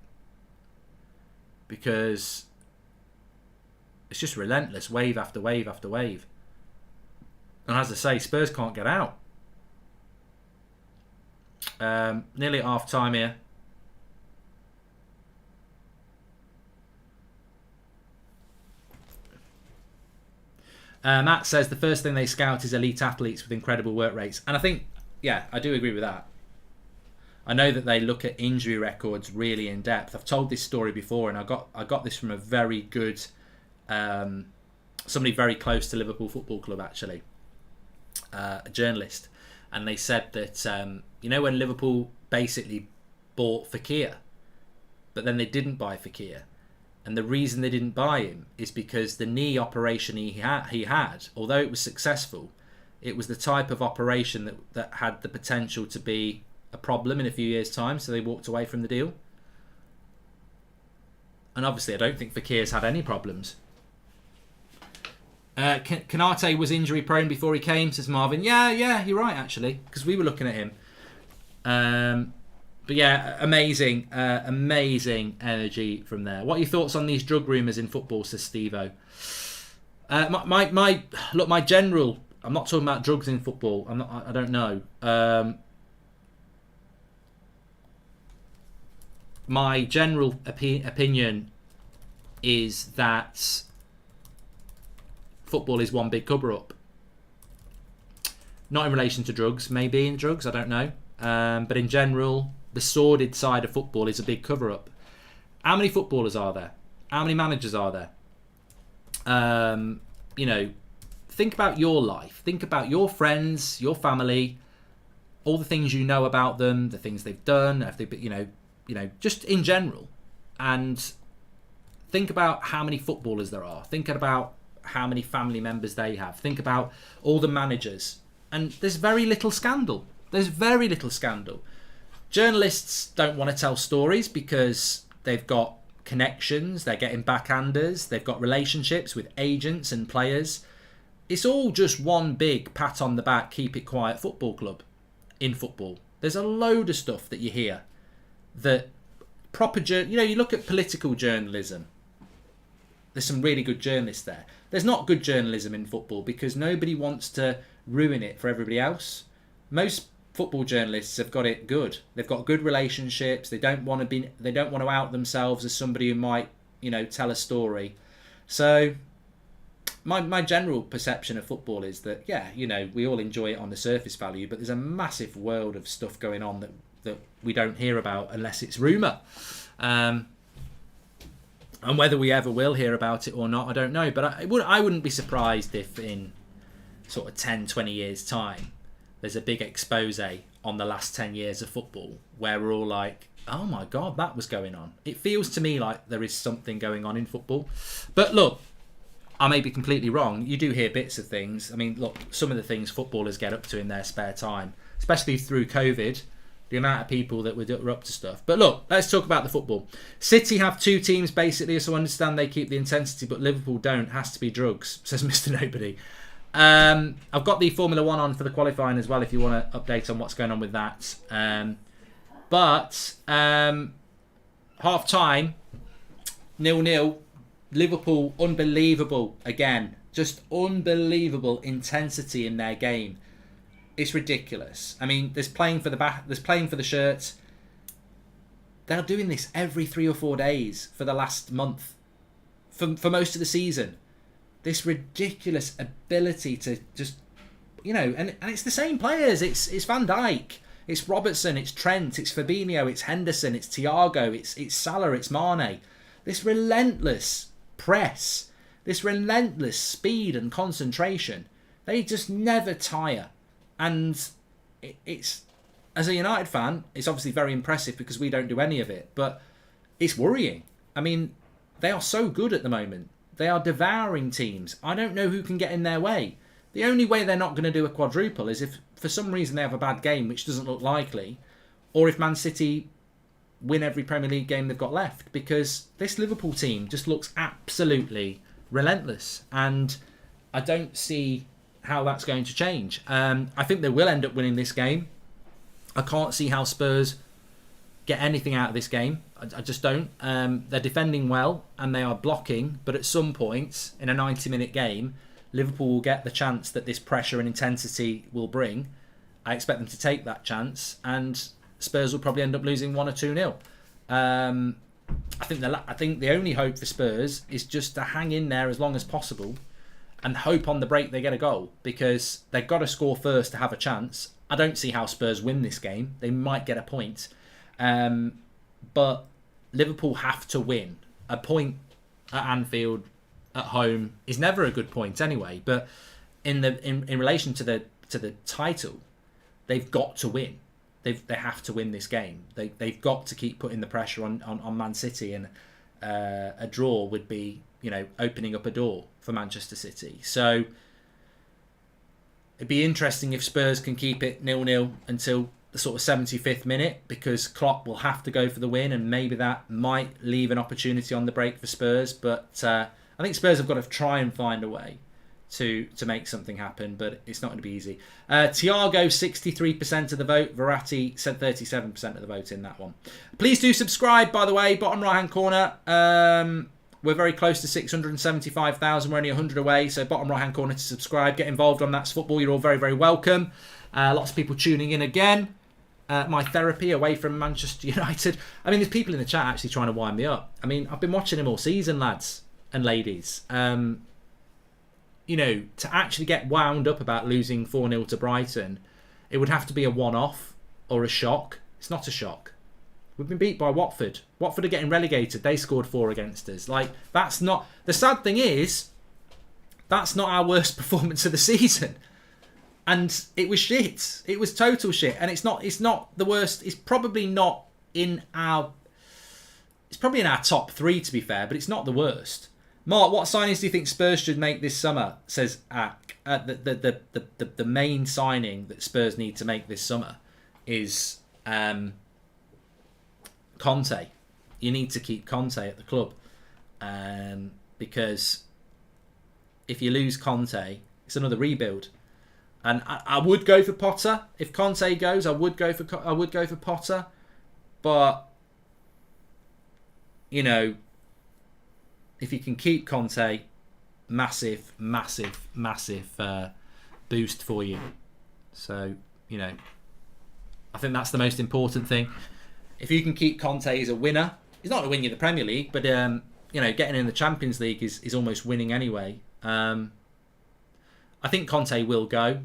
because it's just relentless, wave after wave after wave. And as I say, Spurs can't get out. Nearly at half time here. Matt says the first thing they scout is elite athletes with incredible work rates. And I think, yeah, I do agree with that. I know that they look at injury records really in depth. I've told this story before, and I got this from a very good, somebody very close to Liverpool Football Club, actually, a journalist. And they said that, when Liverpool basically bought Fekir, but then they didn't buy Fekir. And the reason they didn't buy him is because the knee operation he had, although it was successful, it was the type of operation that had the potential to be a problem in a few years' time, so they walked away from the deal. And obviously, I don't think Fekir's had any problems. Kanate was injury prone before he came, says Marvin. Yeah, you're right, actually, because we were looking at him. But yeah, amazing energy from there. What are your thoughts on these drug rumours in football, says Steve-O? My general, I'm not talking about drugs in football. I don't know. My general opinion is that football is one big cover-up. Not in relation to drugs, maybe in drugs, I don't know. But in general, the sordid side of football is a big cover-up. How many footballers are there? How many managers are there? Think about your life. Think about your friends, your family, all the things you know about them, the things they've done, if they, just in general. And think about how many footballers there are. Think about how many family members they have. Think about all the managers. And there's very little scandal. Journalists don't want to tell stories because they've got connections, they're getting backhanders, they've got relationships with agents and players. It's all just one big pat on the back, keep it quiet football club in football. There's a load of stuff that you hear that proper, you look at political journalism. There's some really good journalists there. There's not good journalism in football because nobody wants to ruin it for everybody else. Most football journalists have got it good. They've got good relationships. They don't want to out themselves as somebody who might, tell a story. So my general perception of football is that, we all enjoy it on the surface value, but there's a massive world of stuff going on that we don't hear about unless it's rumour. And whether we ever will hear about it or not, I don't know. But I wouldn't be surprised if in sort of 10, 20 years' time, there's a big expose on the last 10 years of football where we're all like, oh my God, that was going on. It feels to me like there is something going on in football. But look, I may be completely wrong. You do hear bits of things. I mean, look, some of the things footballers get up to in their spare time, especially through COVID, the amount of people that were up to stuff. But look, let's talk about the football. City have two teams basically, so I understand they keep the intensity, but Liverpool don't. Has to be drugs, says Mr. Nobody. I've got the Formula 1 on for the qualifying as well if you want to update on what's going on with that. But half time, 0-0. Liverpool, unbelievable again. Just unbelievable intensity in their game. It's ridiculous. I mean, there's playing for the shirts. They're doing this every 3 or 4 days for the last month. For most of the season. this ridiculous ability to just, and it's the same players. It's Van Dijk, it's Robertson, it's Trent, it's Fabinho, it's Henderson, it's Thiago, it's Salah, it's Mane. This relentless press, this relentless speed and concentration. They just never tire. And it's, as a United fan, it's obviously very impressive because we don't do any of it. But it's worrying. I mean, they are so good at the moment. They are devouring teams. I don't know who can get in their way. The only way they're not going to do a quadruple is if for some reason they have a bad game, which doesn't look likely, or if Man City win every Premier League game they've got left, because this Liverpool team just looks absolutely relentless, and I don't see how that's going to change. I think they will end up winning this game. I can't see how Spurs get anything out of this game. I just don't. They're defending well and they are blocking, but at some points in a 90-minute game, Liverpool will get the chance that this pressure and intensity will bring. I expect them to take that chance, and Spurs will probably end up losing 1 or 2-0. I think the only hope for Spurs is just to hang in there as long as possible and hope on the break they get a goal, because they've got to score first to have a chance. I don't see how Spurs win this game. They might get a point. But Liverpool have to win. A point at Anfield at home is never a good point anyway. But in relation to the title, they've got to win. They have to win this game. They've got to keep putting the pressure on Man City, and a draw would be, opening up a door for Manchester City. So it'd be interesting if Spurs can keep it 0-0 until the sort of 75th minute, because Klopp will have to go for the win, and maybe that might leave an opportunity on the break for Spurs. But I think Spurs have got to try and find a way to make something happen, but it's not going to be easy. Thiago, 63% of the vote. Verratti said 37% of the vote in that one. Please do subscribe, by the way, bottom right-hand corner. We're very close to 675,000. We're only 100 away, so bottom right-hand corner to subscribe. Get involved on That's Football. You're all very, very welcome. Lots of people tuning in again. My therapy away from Manchester United. I mean, there's people in the chat actually trying to wind me up. I mean, I've been watching him all season, lads and ladies. To actually get wound up about losing 4-0 to Brighton, it would have to be a one-off or a shock. It's not a shock. We've been beat by Watford. Watford are getting relegated. They scored 4 against us. That's not... The sad thing is, that's not our worst performance of the season. And it was shit. It was total shit. And it's not the worst. It's probably not in our... It's probably in our top 3, to be fair, but it's not the worst. Mark, what signings do you think Spurs should make this summer? Says Ack. The main signing that Spurs need to make this summer is Conte. You need to keep Conte at the club, because if you lose Conte, it's another rebuild. And I would go for Potter if Conte goes. I would go for Potter, but if you can keep Conte, massive boost for you. So, I think that's the most important thing. If you can keep Conte as a winner, he's not going to win you the Premier League, but getting in the Champions League is almost winning anyway. I think Conte will go.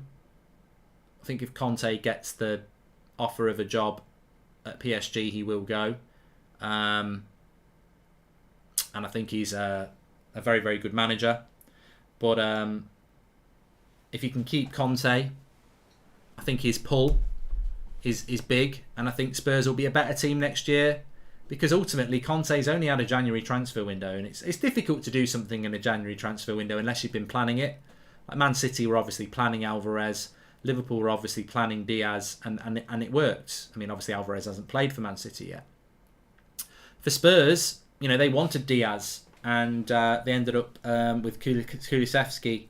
I think if Conte gets the offer of a job at PSG, he will go. And I think he's a very, very good manager. But if you can keep Conte, I think his pull is big. And I think Spurs will be a better team next year. Because ultimately, Conte's only had a January transfer window. And it's difficult to do something in a January transfer window unless you've been planning it. Like Man City were obviously planning Alvarez. Liverpool were obviously planning Diaz. And it worked. I mean, obviously Alvarez hasn't played for Man City yet. For Spurs... they wanted Diaz, and they ended up with Kulusevski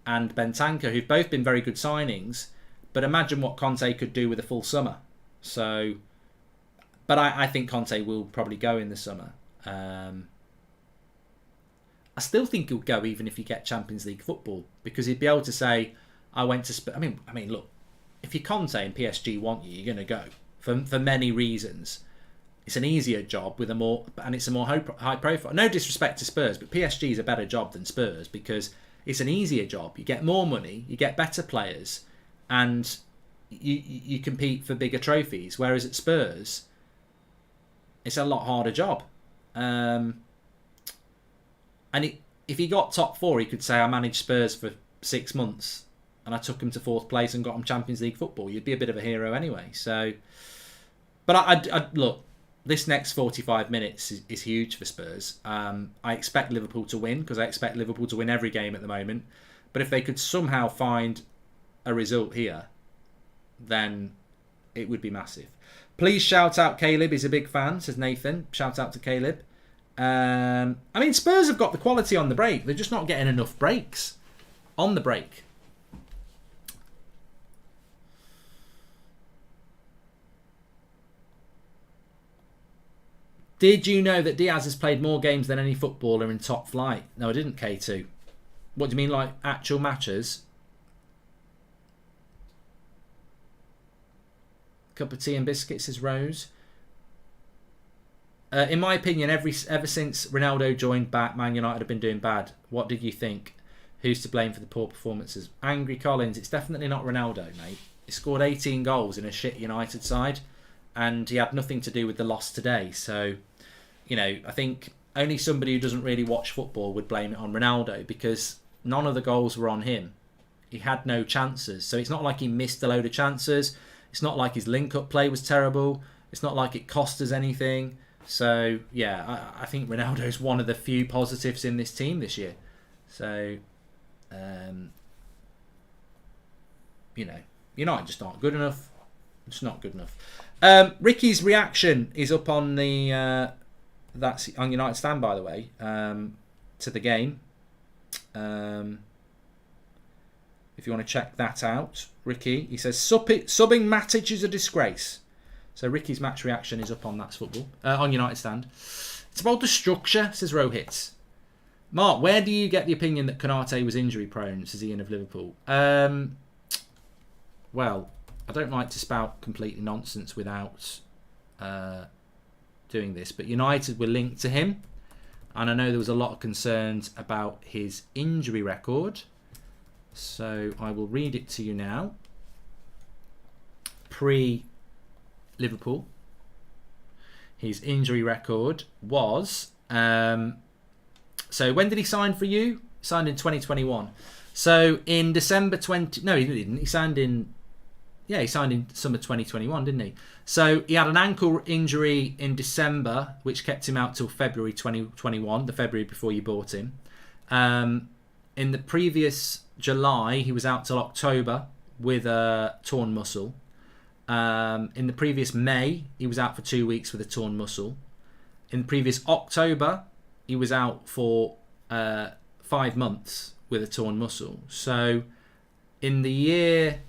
and Bentancur, who've both been very good signings. But imagine what Conte could do with a full summer. So, but I think Conte will probably go in the summer. I still think he'll go even if you get Champions League football, because he'd be able to say, "I went to." I mean, look, if you're Conte and PSG want you, you're going to go for many reasons. It's an easier job it's a more high profile. No disrespect to Spurs, but PSG is a better job than Spurs, because it's an easier job. You get more money, you get better players, and you compete for bigger trophies. Whereas at Spurs, it's a lot harder job. And if he got top 4, he could say, I managed Spurs for 6 months and I took him to 4th place and got him Champions League football. You'd be a bit of a hero anyway. So, but I look, this next 45 minutes is huge for Spurs. I expect Liverpool to win because I expect Liverpool to win every game at the moment. But if they could somehow find a result here, then it would be massive. Please shout out Caleb. He's a big fan, says Nathan. Shout out to Caleb. I mean, Spurs have got the quality on the break. They're just not getting enough breaks on the break. Did you know that Diaz has played more games than any footballer in top flight? No, I didn't, K2. What do you mean, like actual matches? Cup of tea and biscuits, says Rose. In my opinion, ever since Ronaldo joined back, Man United have been doing bad. What did you think? Who's to blame for the poor performances? Angry Collins. It's definitely not Ronaldo, mate. He scored 18 goals in a shit United side, and he had nothing to do with the loss today. So, you know, I think only somebody who doesn't really watch football would blame it on Ronaldo, because none of the goals were on him. He had no chances. So it's not like he missed a load of chances. It's not like his link-up play was terrible. It's not like it cost us anything. So, yeah, I think Ronaldo's one of the few positives in this team this year. So, you know, United just aren't good enough. Just not good enough. Ricky's reaction is up on the... that's on United Stand, by the way, to the game. If you want to check that out, Ricky, he says, subbing Matic is a disgrace. So Ricky's match reaction is up on That's Football, on United Stand. It's about the structure, says Rohit. Mark, where do you get the opinion that Konate was injury prone, says Ian of Liverpool? Well, I don't like to spout completely nonsense without doing this, but United were linked to him, and I know there was a lot of concerns about his injury record. So I will read it to you now. Pre-Liverpool, his injury record was... so when did he sign for you? He signed in 2021. So in December 20... No, he didn't. He signed in... Yeah, he signed in summer 2021, didn't he? So he had an ankle injury in December, which kept him out till February 2021, the February before you bought him. In the previous July, he was out till October with a torn muscle. In the previous May, he was out for 2 weeks with a torn muscle. In the previous October, he was out for 5 months with a torn muscle. So in the year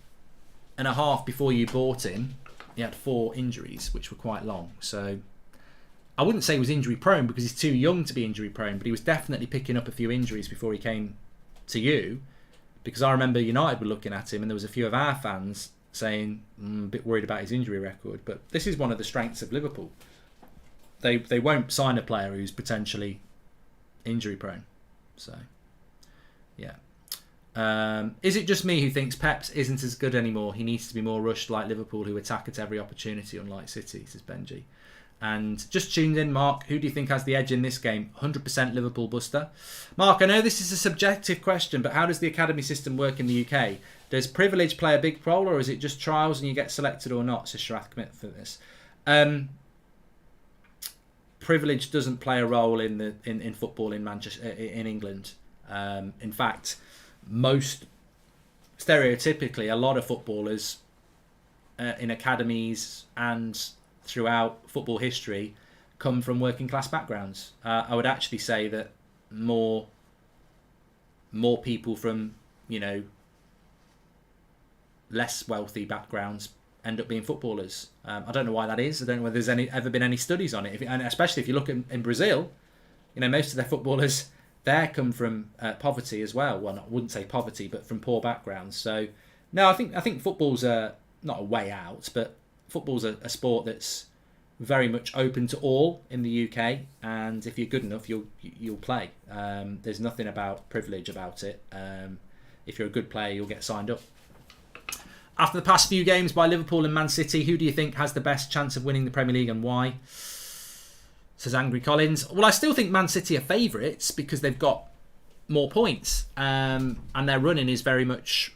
and a half before you bought him, he had 4 injuries, which were quite long. So I wouldn't say he was injury prone because he's too young to be injury prone, but he was definitely picking up a few injuries before he came to you, because I remember United were looking at him and there was a few of our fans saying, a bit worried about his injury record. But this is one of the strengths of Liverpool. They won't sign a player who's potentially injury prone. So, yeah. Is it just me who thinks Pep isn't as good anymore? He needs to be more rushed like Liverpool, who attack at every opportunity, unlike City, says Benji. And just tuned in, Mark, who do you think has the edge in this game? 100% Liverpool Buster. Mark, I know this is a subjective question, but how does the academy system work in the UK? Does privilege play a big role, or is it just trials and you get selected or not? Says Sharath Commit for this. Privilege doesn't play a role in football in Manchester, in England. In fact, most stereotypically, a lot of footballers in academies and throughout football history come from working class backgrounds. I would actually say that more people from, you know, less wealthy backgrounds end up being footballers. I don't know why that is. I don't know whether there's ever been any studies on it. And especially if you look in Brazil, you know, most of their footballers there come from poverty as well. Well, I wouldn't say poverty, but from poor backgrounds. So, no, I think football's not a way out, but football's a sport that's very much open to all in the UK, and if you're good enough, you'll play. There's nothing about privilege about it. If you're a good player, you'll get signed up. After the past few games by Liverpool and Man City, who do you think has the best chance of winning the Premier League and why? Says Angry Collins. Well, I still think Man City are favourites because they've got more points, and their running is very much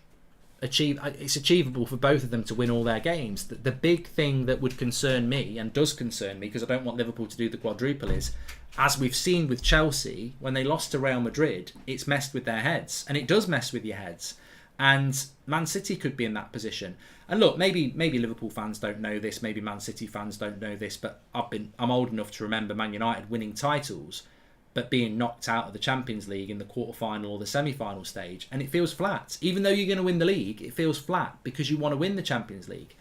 it's achievable for both of them to win all their games. The big thing that would concern me, and does concern me because I don't want Liverpool to do the quadruple, is, as we've seen with Chelsea, when they lost to Real Madrid, it's messed with their heads, and it does mess with your heads. And Man City could be in that position. And look, maybe Liverpool fans don't know this, maybe Man City fans don't know this, but I'm old enough to remember Man United winning titles, but being knocked out of the Champions League in the quarter-final or the semi-final stage, and it feels flat. Even though you're going to win the league, it feels flat because you want to win the Champions League.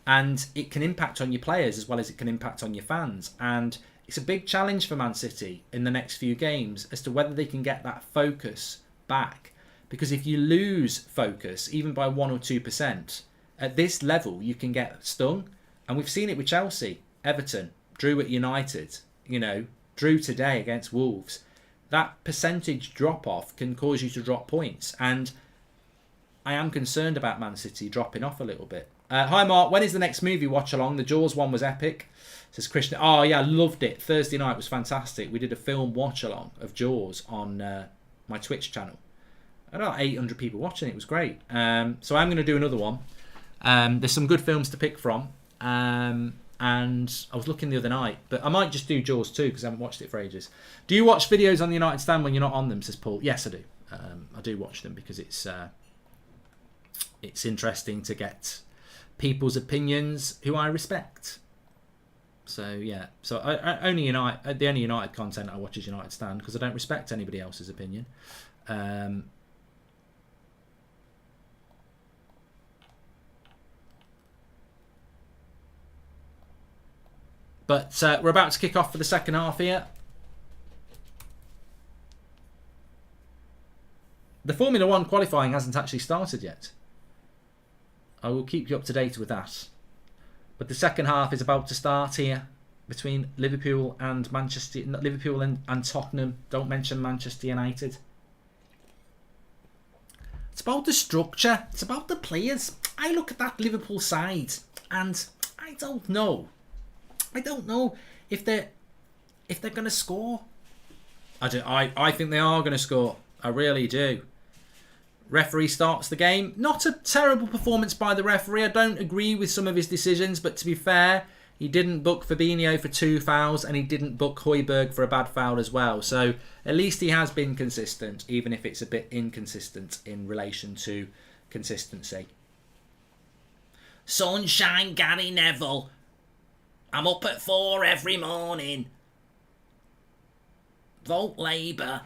And it can impact on your players as well as it can impact on your fans. And it's a big challenge for Man City in the next few games as to whether they can get that focus back. Because if you lose focus, even by 1 or 2%, at this level, you can get stung. And we've seen it with Chelsea, Everton, drew at United, drew today against Wolves. That percentage drop-off can cause you to drop points. And I am concerned about Man City dropping off a little bit. Hi, Mark. When is the next movie watch-along? The Jaws one was epic. Says Christian. Oh, yeah, I loved it. Thursday night was fantastic. We did a film watch-along of Jaws on my Twitch channel. I don't know, 800 people watching it. It was great. So I'm going to do another one. There's some good films to pick from. And I was looking the other night, but I might just do Jaws 2 because I haven't watched it for ages. Do you watch videos on the United Stand when you're not on them, says Paul? Yes, I do. I do watch them because it's interesting to get people's opinions who I respect. So yeah, so the only United content I watch is United Stand because I don't respect anybody else's opinion. But we're about to kick off for the second half here. The Formula 1 qualifying hasn't actually started yet. I will keep you up to date with that. But the second half is about to start here between Liverpool and Manchester. Liverpool and Tottenham. Don't mention Manchester United. It's about the structure. It's about the players. I look at that Liverpool side and I don't know. I don't know if they're going to score. I think they are going to score. I really do. Referee starts the game. Not a terrible performance by the referee. I don't agree with some of his decisions, but to be fair, he didn't book Fabinho for 2 fouls and he didn't book Højbjerg for a bad foul as well. So at least he has been consistent, even if it's a bit inconsistent in relation to consistency. Sunshine Gary Neville. I'm up at 4 every morning. Vote Labour.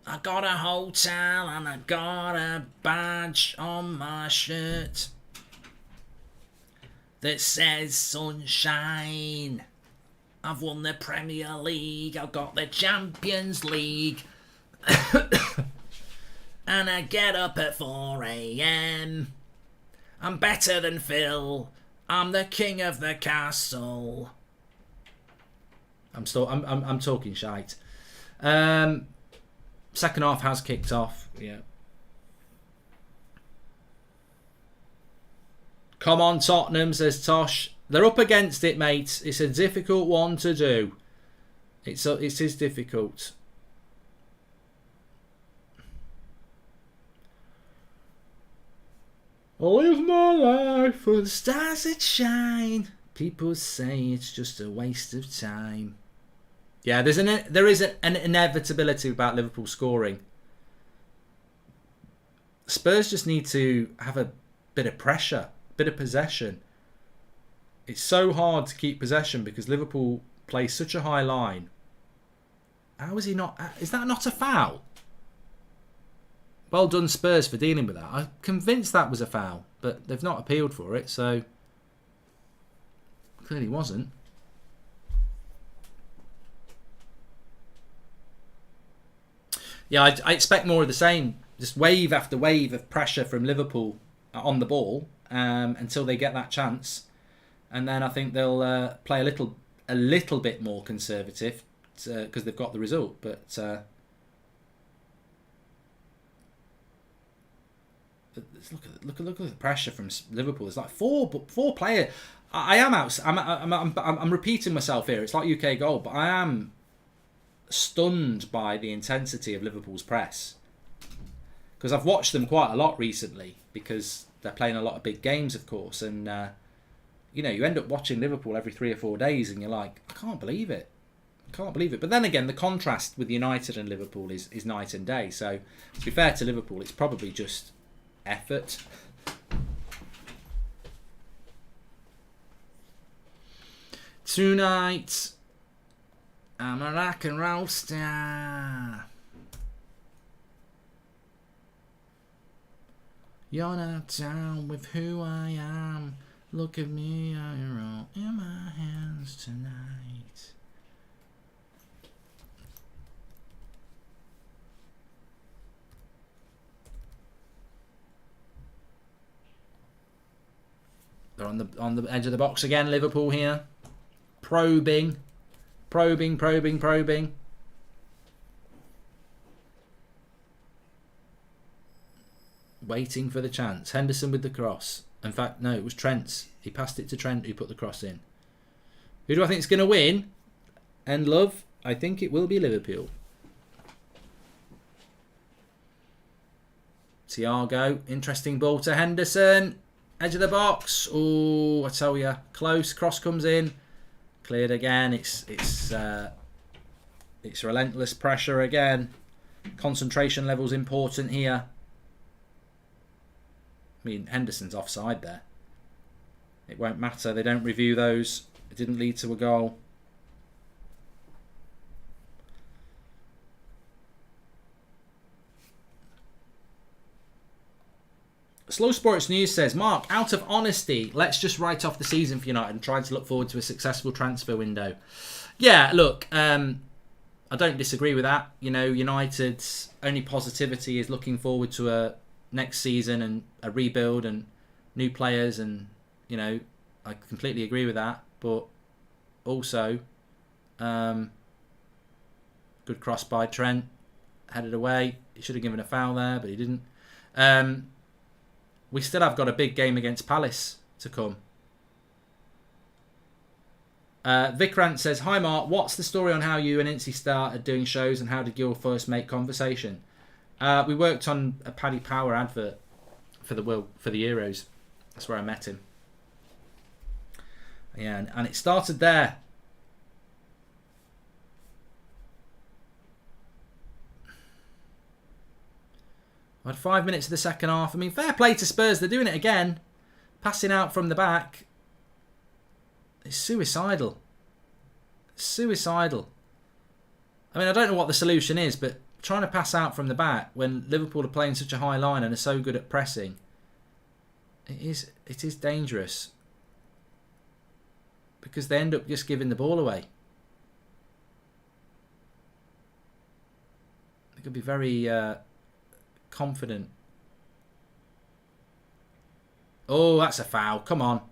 I got a hotel and I got a badge on my shirt that says sunshine. I've won the Premier League. I've got the Champions League. And I get up at 4 a.m. I'm better than Phil. I'm the king of the castle. I'm talking shite. Second half has kicked off. Yeah. Come on, Tottenham, says Tosh. They're up against it, mate. It's a difficult one to do. It is difficult. I live my life for the stars that shine. People say it's just a waste of time. Yeah, there is an inevitability about Liverpool scoring. Spurs just need to have a bit of pressure, a bit of possession. It's so hard to keep possession because Liverpool play such a high line. How is he not? Is that not a foul? Well done, Spurs, for dealing with that. I'm convinced that was a foul, but they've not appealed for it, so clearly wasn't. Yeah, I expect more of the same. Just wave after wave of pressure from Liverpool on the ball until they get that chance. and then I think they'll play a little bit more conservative because they've got the result. But look at the pressure from Liverpool. It's like four players. I'm repeating myself here. It's like UK goal, but I am stunned by the intensity of Liverpool's press, because I've watched them quite a lot recently because they're playing a lot of big games, of course, and you end up watching Liverpool every 3 or 4 days, and you're like, I can't believe it. But then again, the contrast with United and Liverpool is night and day. So to be fair to Liverpool, it's probably just effort. Tonight, I'm a rock and roll star. You're not down with who I am. Look at me, I roll in my hands tonight. They're on the edge of the box again, Liverpool here. Probing. Waiting for the chance. Henderson with the cross. In fact, no, it was Trent's. He passed it to Trent, who put the cross in. Who do I think is going to win? And love, I think it will be Liverpool. Thiago, interesting ball to Henderson. Edge of the box. Oh, I tell you, close. Cross comes in. Cleared again. It's relentless pressure again. Concentration levels important here. I mean, Henderson's offside there. It won't matter. They don't review those. It didn't lead to a goal. Slow Sports News says, Mark, out of honesty, let's just write off the season for United and try to look forward to a successful transfer window. Yeah, look, I don't disagree with that. United's only positivity is looking forward to a next season and a rebuild and new players, and I completely agree with that. But also, good cross by Trent, headed away. He should have given a foul there, but he didn't. We still have got a big game against Palace to come. Vikrant says, hi Mark, what's the story on how you and Incy started doing shows, and how did your first make conversation? We worked on a Paddy Power advert for the Euros. That's where I met him. Yeah, and it started there. I had 5 minutes of the second half. I mean, fair play to Spurs. They're doing it again. Passing out from the back. It's suicidal. Suicidal. I mean, I don't know what the solution is, but trying to pass out from the back when Liverpool are playing such a high line and are so good at pressing, it is dangerous. Because they end up just giving the ball away. They could be very confident. Oh, that's a foul. Come on.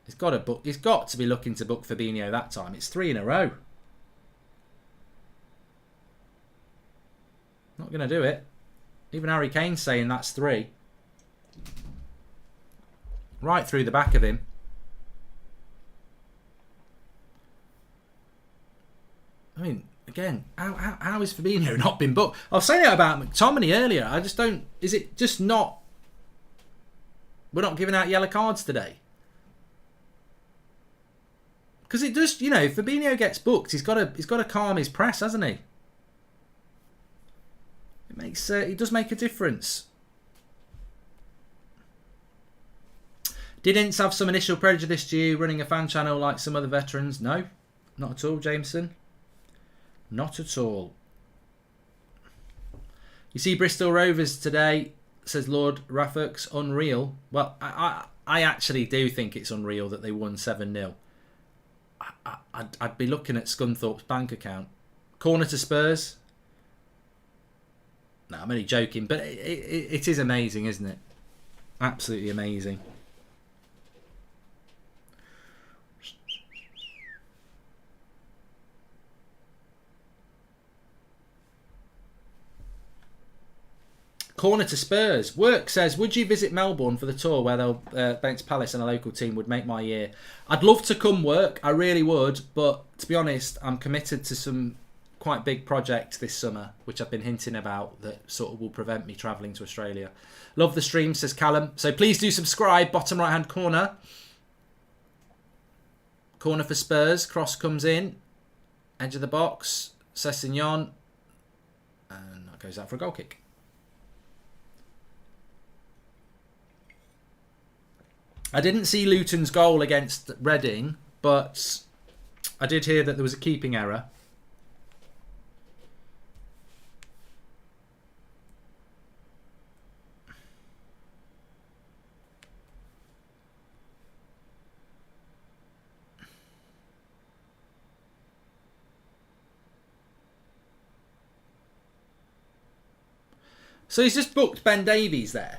He's got to be looking to book Fabinho that time. It's 3 in a row. Not going to do it. Even Harry Kane's saying that's 3. Right through the back of him. I mean, again, how is Fabinho not been booked? I was saying it about McTominay earlier. I just don't... Is it just not... We're not giving out yellow cards today? Because it does... if Fabinho gets booked, he's got to calm his press, hasn't he? It does make a difference. Did Ince have some initial prejudice to you running a fan channel like some other veterans? No, not at all, Jameson. Not at all. You see Bristol Rovers today, says Lord Raffox, unreal. Well, I actually do think it's unreal that they won 7-0. I'd be looking at Scunthorpe's bank account. Corner to Spurs. No, I'm only joking, but it is amazing, isn't it? Absolutely amazing. Corner to Spurs. Work says, would you visit Melbourne for the tour where they'll bench Palace and a local team would make my year? I'd love to come work. I really would. But to be honest, I'm committed to some quite big project this summer, which I've been hinting about, that sort of will prevent me travelling to Australia. Love the stream, says Callum. So please do subscribe. Bottom right hand corner. Corner for Spurs. Cross comes in. Edge of the box. Sessegnon. And that goes out for a goal kick. I didn't see Luton's goal against Reading, but I did hear that there was a keeping error. So he's just booked Ben Davies there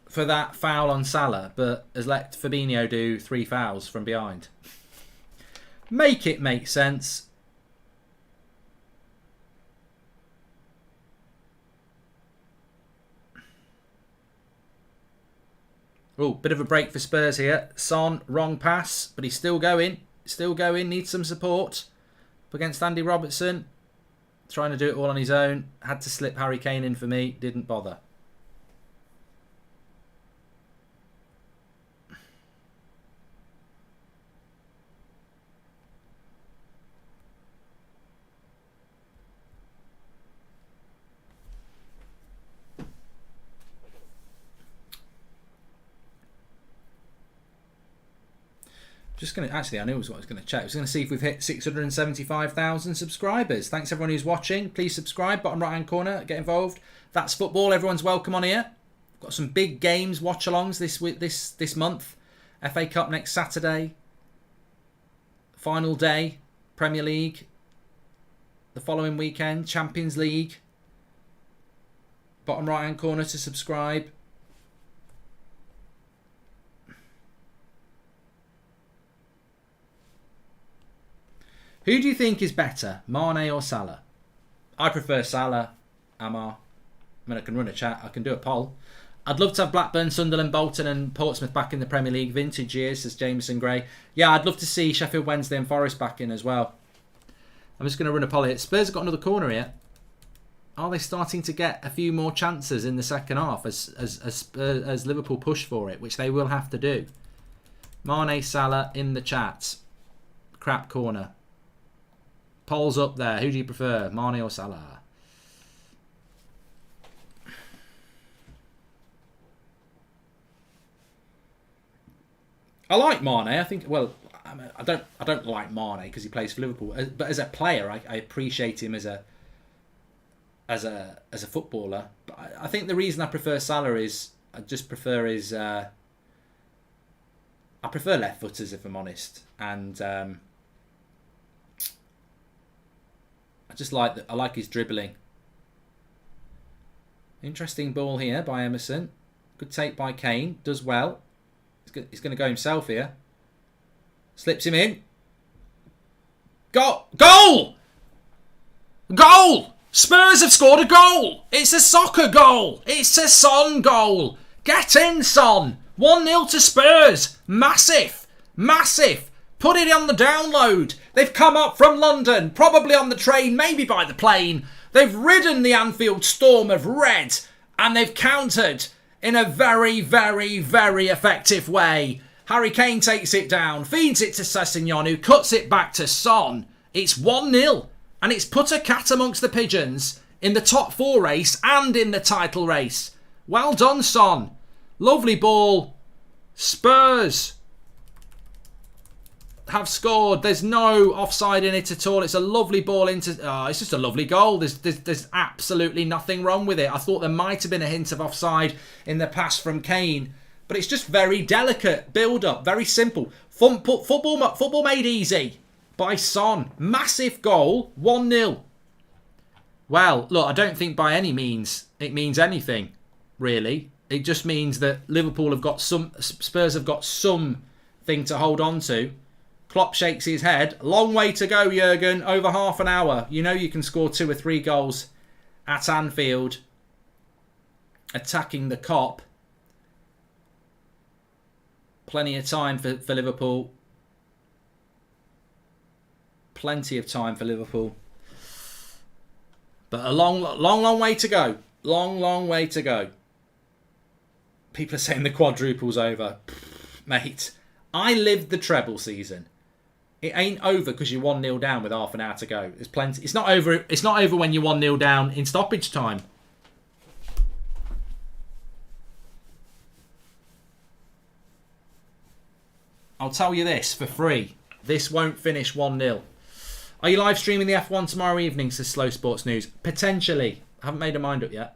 for that foul on Salah, but has let Fabinho do 3 fouls from behind. Make it make sense. Oh, bit of a break for Spurs here. Son, wrong pass, but he's still going. Still going, needs some support. Up against Andy Robertson. Trying to do it all on his own. Had to slip Harry Kane in for me. Didn't bother. Just going to, actually, I knew what I was going to check. I was going to see if we've hit 675,000 subscribers. Thanks everyone who's watching. Please subscribe, bottom right hand corner, get involved. That's football. Everyone's welcome on here. Got some big games, watch-alongs this month. FA Cup next Saturday. Final day, Premier League. The following weekend, Champions League. Bottom right hand corner to subscribe. Who do you think is better, Mane or Salah? I prefer Salah, Amar. I mean, I can run a chat. I can do a poll. I'd love to have Blackburn, Sunderland, Bolton and Portsmouth back in the Premier League. Vintage years, says Jameson Gray. Yeah, I'd love to see Sheffield Wednesday and Forest back in as well. I'm just going to run a poll here. Spurs have got another corner here. Are they starting to get a few more chances in the second half as Liverpool push for it, which they will have to do? Mane, Salah in the chat. Crap corner. Polls up there. Who do you prefer, Mane or Salah? I like Mane. I think. Well, I don't like Mane because he plays for Liverpool. But as a player, I appreciate him as a footballer. But I think the reason I prefer Salah is I just prefer his. I prefer left footers, if I'm honest, and. I like his dribbling. Interesting ball here by Emerson. Good take by Kane. Does well. He's going to go himself here. Slips him in. Goal! Goal! Spurs have scored a goal. It's a soccer goal. It's a Son goal. Get in, Son. 1-0 to Spurs. Massive. Massive. Put it on the download. They've come up from London, probably on the train, maybe by the plane. They've ridden the Anfield storm of red and they've countered in a very, very, very effective way. Harry Kane takes it down, feeds it to Sessegnon, who cuts it back to Son. It's 1-0 and it's put a cat amongst the pigeons in the top 4 race and in the title race. Well done, Son. Lovely ball. Spurs have scored. There's no offside in it at all. It's a lovely ball into. It's just a lovely goal. There's absolutely nothing wrong with it. I thought there might have been a hint of offside in the pass from Kane, but it's just very delicate build up, very simple. Football made easy by Son. Massive goal, 1-0. Well, look, I don't think by any means it means anything really. It just means that Liverpool have got Spurs have got something to hold on to. Klopp shakes his head. Long way to go, Jurgen. Over half an hour. You know you can score 2 or 3 goals at Anfield. attacking the Kop. Plenty of time for Liverpool. Plenty of time for Liverpool. But a long way to go. Long way to go. People are saying the quadruple's over. Mate, I lived the treble season. It ain't over because you're 1-0 down with half an hour to go. There's plenty. It's not over. It's not over when you're 1-0 down in stoppage time. I'll tell you this for free. This won't finish 1-0. Are you live streaming the F1 tomorrow evening, says Slow Sports News? Potentially. I haven't made a mind up yet.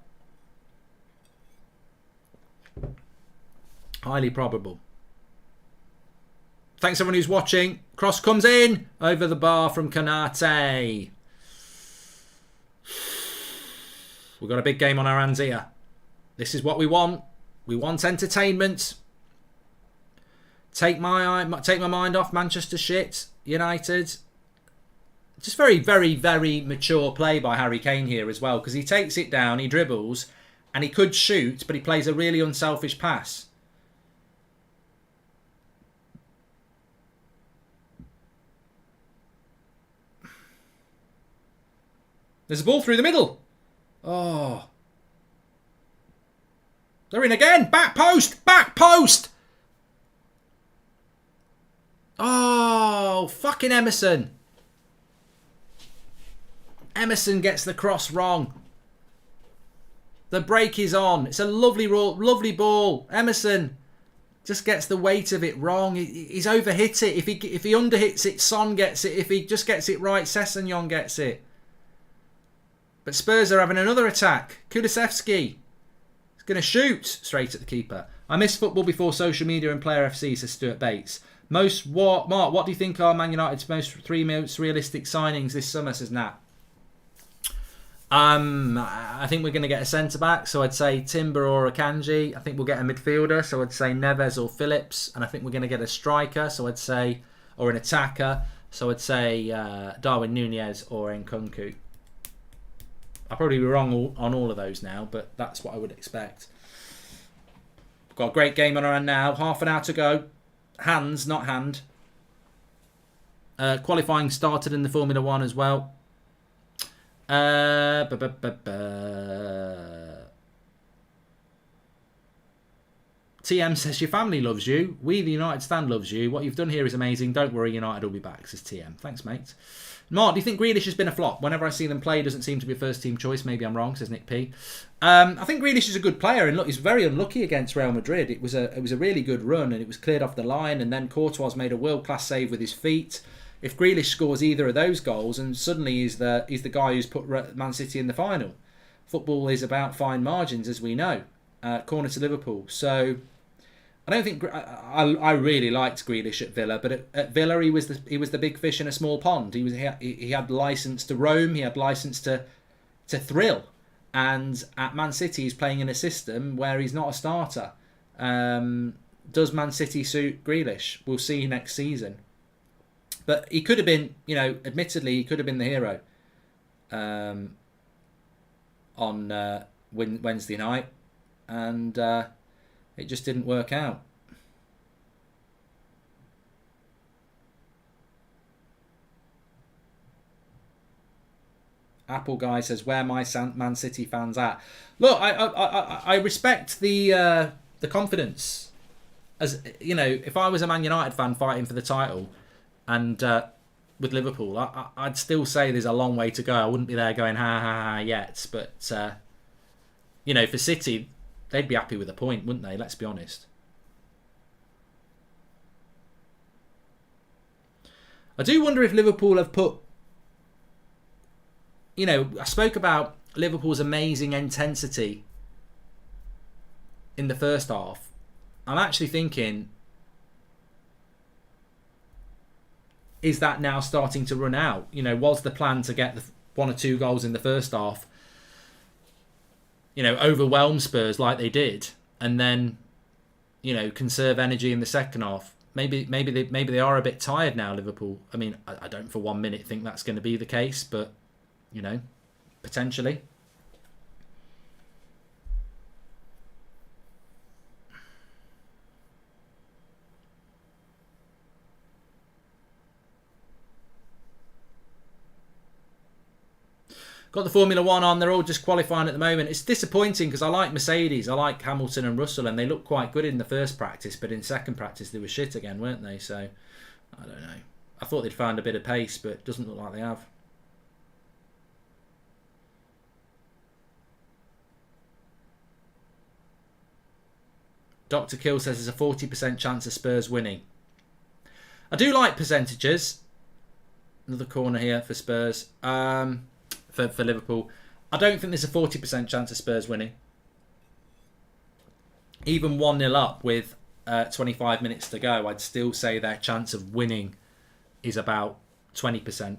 Highly probable. Thanks everyone who's watching. Cross comes in over the bar from Kanate. We've got a big game on our hands here. This is what we want. We want entertainment. Take my mind off Manchester shit. United. Just very, very, very mature play by Harry Kane here as well, because he takes it down, he dribbles, and he could shoot, but he plays a really unselfish pass. There's a ball through the middle. Oh. They're in again. Back post. Back post. Oh, fucking Emerson. Emerson gets the cross wrong. The break is on. It's a lovely ball. Emerson just gets the weight of it wrong. He's overhit it. If he underhits it, Son gets it. If he just gets it right, Sessegnon gets it. But Spurs are having another attack. Kulusevski is going to shoot straight at the keeper. I miss football before social media and Player FC, says Stuart Bates. Mark, what do you think are Man United's three most realistic signings this summer, says Nat? I think we're going to get a centre-back, so I'd say Timber or Akanji. I think we'll get a midfielder, so I'd say Neves or Phillips. And I think we're going to get a striker, so I'd say, or an attacker, so I'd say Darwin Nunez or Nkunku. I'll probably be wrong on all of those now, but that's what I would expect. We've got a great game on our hand now. Half an hour to go. Hands, not hand. Qualifying started in the Formula 1 as well. TM says your family loves you. We, the United stand, loves you. What you've done here is amazing. Don't worry, United will be back, says TM. Thanks, mate. Mark, do you think Grealish has been a flop? Whenever I see them play, he doesn't seem to be a first-team choice. Maybe I'm wrong, says Nick P. I think Grealish is a good player, and look, he's very unlucky against Real Madrid. It was a really good run, and it was cleared off the line, and then Courtois made a world-class save with his feet. If Grealish scores either of those goals, and suddenly he's the guy who's put Man City in the final. Football is about fine margins, as we know. Corner to Liverpool. So I don't think I really liked Grealish at Villa, but at Villa he was the big fish in a small pond. He had license to roam. He had license to thrill. And at Man City, he's playing in a system where he's not a starter. Does Man City suit Grealish? We'll see next season. But he could have been, admittedly, he could have been the hero on Wednesday night. And it just didn't work out. Apple guy says, "Where my Man City fans at?" Look, I respect the confidence. As if I was a Man United fan fighting for the title, and with Liverpool, I'd still say there's a long way to go. I wouldn't be there going ha ha ha yet. But for City, they'd be happy with a point, wouldn't they? Let's be honest. I do wonder if Liverpool have put... I spoke about Liverpool's amazing intensity in the first half. I'm actually thinking, is that now starting to run out? Was the plan to get the 1 or 2 goals in the first half, overwhelm Spurs like they did, and then, conserve energy in the second half? Maybe they are a bit tired now, Liverpool. I mean, I don't for 1 minute think that's going to be the case, but potentially. Got the Formula 1 on. They're all just qualifying at the moment. It's disappointing because I like Mercedes. I like Hamilton and Russell, and they looked quite good in the first practice, but in second practice they were shit again, weren't they? So, I don't know. I thought they'd find a bit of pace, but it doesn't look like they have. Dr. Kill says there's a 40% chance of Spurs winning. I do like percentages. Another corner here for Spurs. For Liverpool. I don't think there's a 40% chance of Spurs winning. Even 1-0 up with 25 minutes to go, I'd still say their chance of winning is about 20%.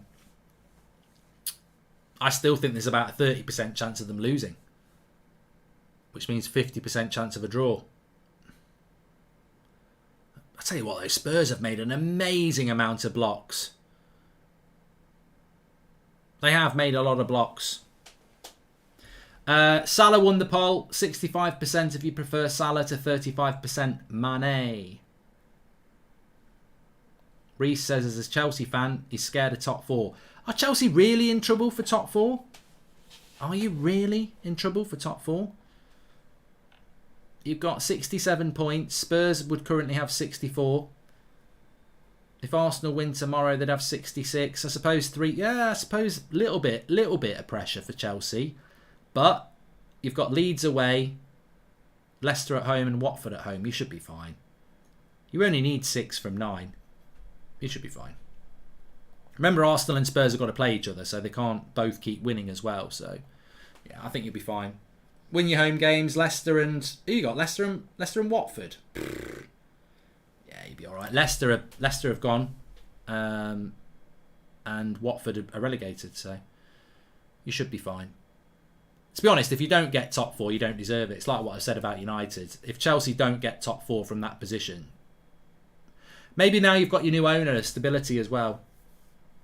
I still think there's about a 30% chance of them losing, which means 50% chance of a draw. I tell you what, those Spurs have made an amazing amount of blocks. They have made a lot of blocks. Salah won the poll. 65% if you prefer Salah to 35% Mane. Reese says, as a Chelsea fan, he's scared of top four. Are Chelsea really in trouble for top four? Are you really in trouble for top four? You've got 67 points. Spurs would currently have 64. If Arsenal win tomorrow, they'd have 66. I suppose a little bit of pressure for Chelsea. But you've got Leeds away, Leicester at home and Watford at home. You should be fine. You only need 6 from 9. You should be fine. Remember, Arsenal and Spurs have got to play each other, so they can't both keep winning as well. So, yeah, I think you'll be fine. Win your home games, Leicester and... Who you got? Leicester and Watford. Yeah, you'd be all right. Leicester have gone, and Watford are relegated, so you should be fine. To be honest, if you don't get top 4, you don't deserve it. It's like what I said about United. If Chelsea don't get top 4 from that position, maybe now you've got your new owner, stability as well.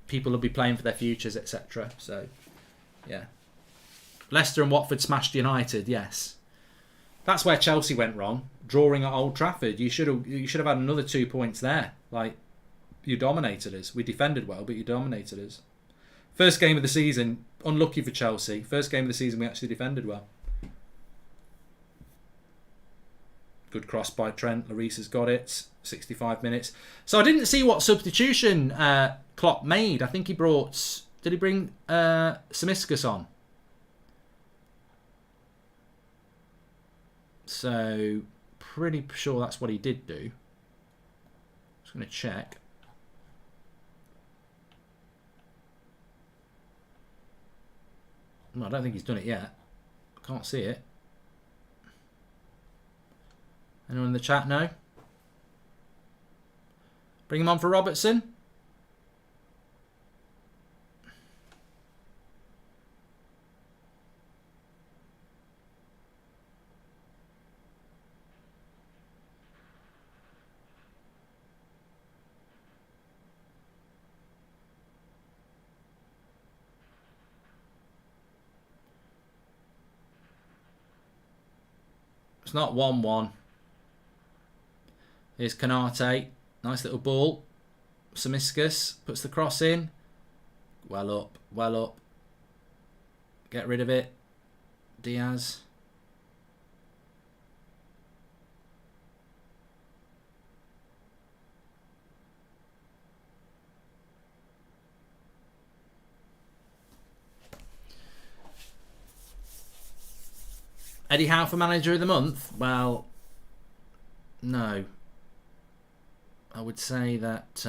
People will be playing for their futures, etc. So, yeah. Leicester and Watford smashed United, yes. That's where Chelsea went wrong, drawing at Old Trafford. You should have had another 2 points there. Like, you dominated us. We defended well, but you dominated us. First game of the season, unlucky for Chelsea. First game of the season, we actually defended well. Good cross by Trent. Lloris has got it. 65 minutes. So I didn't see what substitution Klopp made. I think he brought... Did he bring Samiskas on? So, pretty sure that's what he did do. Just going to check. Well, I don't think he's done it yet. Can't see it. Anyone in the chat? No? Bring him on for Robertson. It's not 1-1. Here's Kanate. Nice little ball. Samiskas puts the cross in. Well up. Well up. Get rid of it. Diaz. Eddie Howe for Manager of the Month? Well, no. I would say that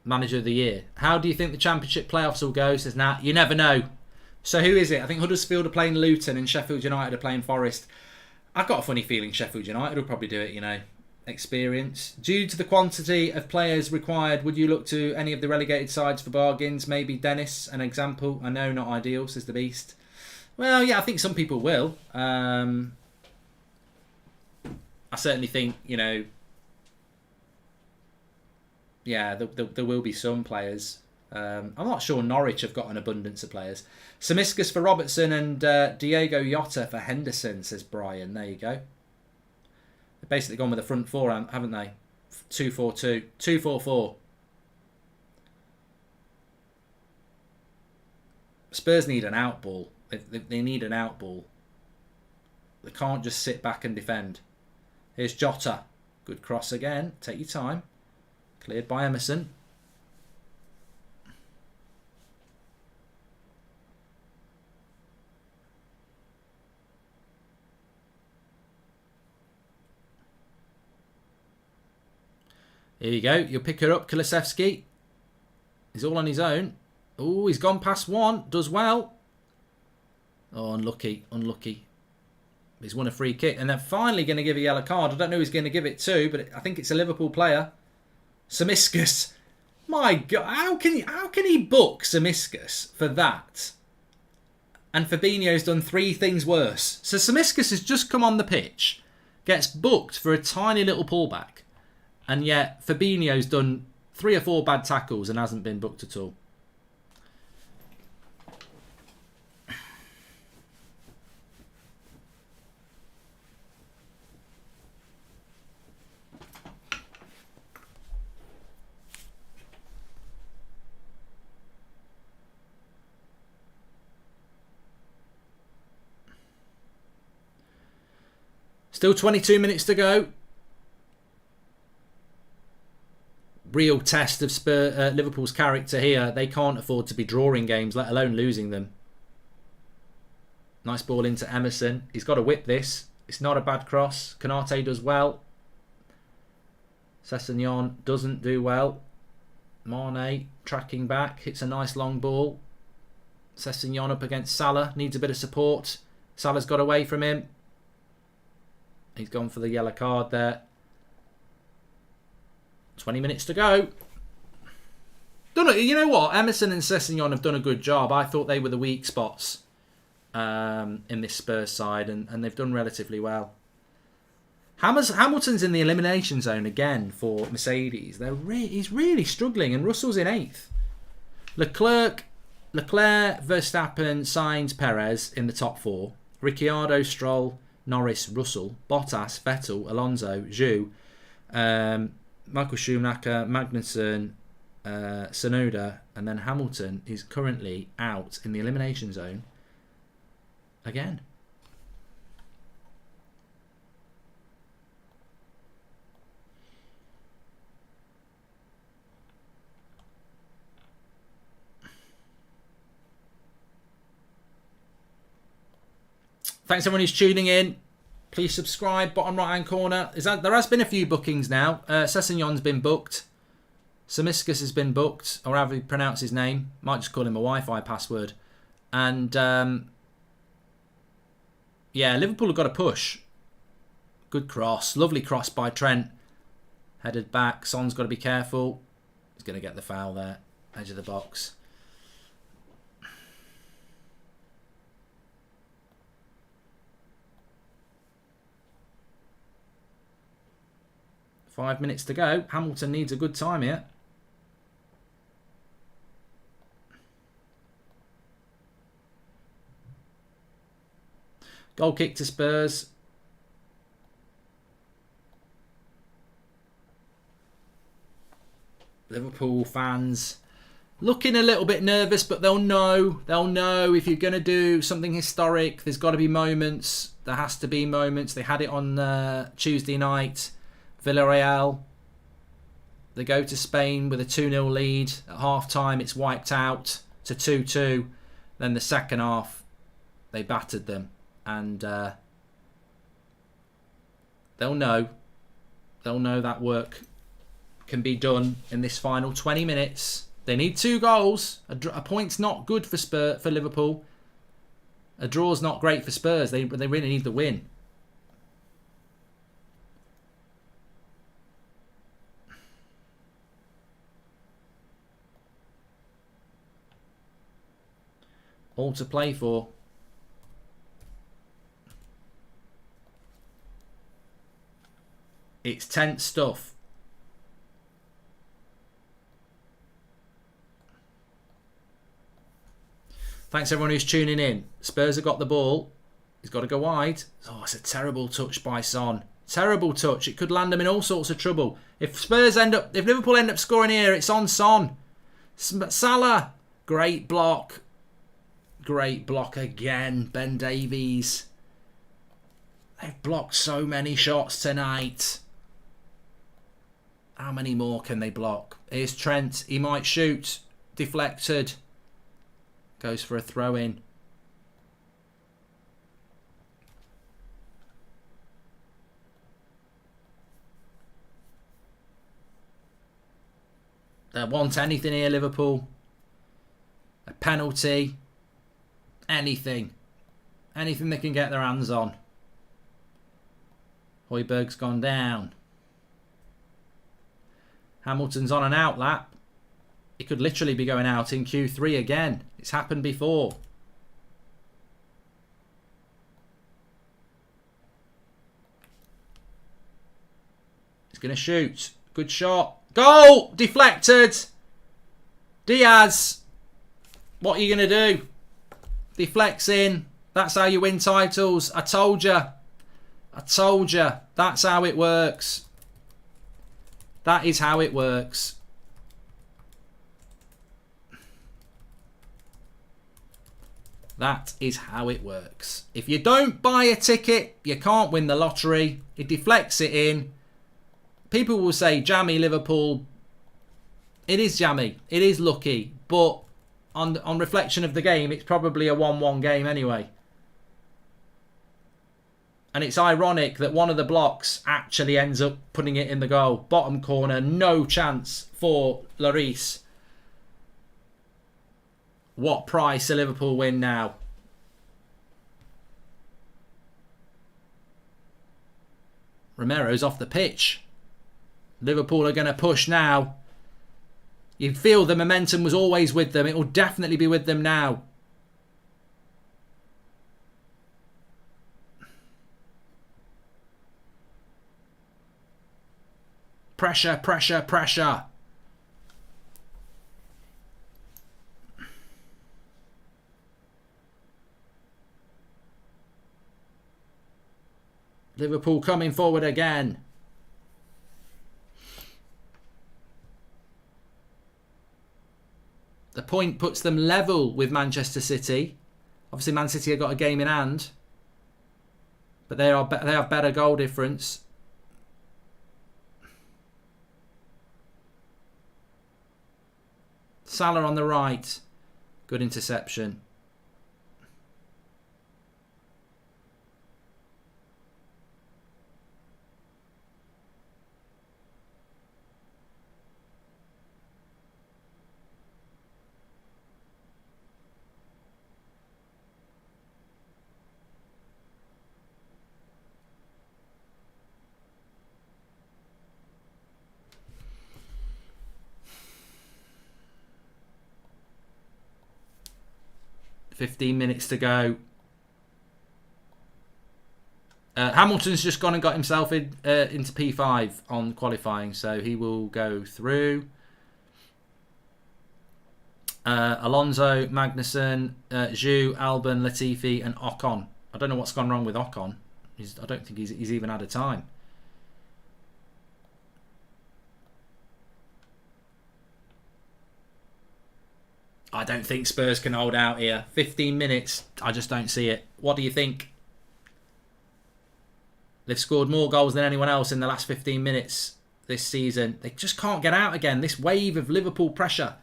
Manager of the Year. How do you think the Championship playoffs will go? Says Nat. You never know. So who is it? I think Huddersfield are playing Luton and Sheffield United are playing Forest. I've got a funny feeling Sheffield United will probably do it, you know. Experience. Due to the quantity of players required, would you look to any of the relegated sides for bargains? Maybe Dennis, an example. I know, not ideal, says the Beast. Well, yeah, I think some people will. I certainly think, you know, yeah, there will be some players. I'm not sure Norwich have got an abundance of players. Samiskas for Robertson and Diego Jota for Henderson, says Brian. There you go. They've basically gone with the front four, haven't they? 2-4-2. 2-4-4. Spurs need an out ball. They need an out ball. They can't just sit back and defend. Here's Jota. Good cross again. Take your time. Cleared by Emerson. Here you go. You'll pick her up, Kulusevski. He's all on his own. Oh, he's gone past one. Does well. Oh, unlucky. Unlucky. He's won a free kick. And they're finally going to give a yellow card. I don't know who he's going to give it to, but I think it's a Liverpool player. Samiskas. My God. How can he book Samiskas for that? And Fabinho's done 3 things worse. So Samiskas has just come on the pitch. Gets booked for a tiny little pullback. And yet Fabinho's done 3 or 4 bad tackles and hasn't been booked at all. Still 22 minutes to go. Real test of Liverpool's character here. They can't afford to be drawing games, let alone losing them. Nice ball into Emerson. He's got to whip this. It's not a bad cross. Konate does well. Sessegnon doesn't do well. Mane tracking back. Hits a nice long ball. Sessegnon up against Salah. Needs a bit of support. Salah's got away from him. He's gone for the yellow card there. 20 minutes to go. You know what? Emerson and Sessegnon have done a good job. I thought they were the weak spots in this Spurs side, and they've done relatively well. Hamilton's in the elimination zone again for Mercedes. He's really struggling, and Russell's in 8th. Leclerc, Verstappen, Sainz, Perez in the top 4. Ricciardo, Stroll, Norris, Russell, Bottas, Vettel, Alonso, Zhou, Michael Schumacher, Magnussen, Tsunoda, and then Hamilton is currently out in the elimination zone again. Thanks everyone who's tuning in. Please subscribe, bottom right hand corner. There has been a few bookings now. Sessegnon's been booked. Samiskas has been booked, or however you pronounce his name. Might just call him a Wi-Fi password. And yeah, Liverpool have got a push. Good cross. Lovely cross by Trent. Headed back. Son's got to be careful. He's going to get the foul there. Edge of the box. Five minutes to go. Hamilton needs a good time here. Goal kick to Spurs. Liverpool fans looking a little bit nervous, but they'll know. They'll know if you're going to do something historic, there's got to be moments. There has to be moments. They had it on Tuesday night. Villarreal, they go to Spain with a 2-0 lead. At half-time, it's wiped out to 2-2. Then the second half, they battered them. And they'll know. They'll know that work can be done in this final 20 minutes. They need 2 goals. A point's not good for Liverpool. A draw's not great for Spurs. They really need the win. All to play for. It's tense stuff. Thanks everyone who's tuning in. Spurs have got the ball. He's got to go wide. Oh, it's a terrible touch by Son. Terrible touch. It could land them in all sorts of trouble. If Liverpool end up scoring here, it's on Son. Salah, great block. Great block again, Ben Davies. They've blocked so many shots tonight. How many more can they block? Here's Trent. He might shoot. Deflected. Goes for a throw-in. They want anything here, Liverpool. A penalty. Anything. Anything they can get their hands on. Højbjerg's gone down. Hamilton's on an out lap. He could literally be going out in Q3 again. It's happened before. He's going to shoot. Good shot. Goal! Deflected. Diaz. What are you going to do? Deflects in. That's how you win titles. I told you. I told you. That's how it works. That is how it works. That is how it works. If you don't buy a ticket, you can't win the lottery. It deflects it in. People will say, jammy Liverpool. It is jammy. It is lucky. But on reflection of the game, it's probably a 1-1 game anyway. And it's ironic that one of the blocks actually ends up putting it in the goal. Bottom corner, no chance for Lloris. What price a Liverpool win now? Romero's off the pitch. Liverpool are going to push now. You feel the momentum was always with them. It will definitely be with them now. Pressure, pressure, pressure. Liverpool coming forward again. The point puts them level with Manchester City. Obviously, Man City have got a game in hand, but they have better goal difference. Salah on the right. Good interception. Fifteen minutes to go. Hamilton's just gone and got himself into P5 on qualifying, so he will go through. Alonso, Magnussen, Zhu, Albon, Latifi and Ocon. I don't know what's gone wrong with Ocon. I don't think he's even had a time. I don't think Spurs can hold out here. 15 minutes, I just don't see it. What do you think? They've scored more goals than anyone else in the last 15 minutes this season. They just can't get out again. This wave of Liverpool pressure.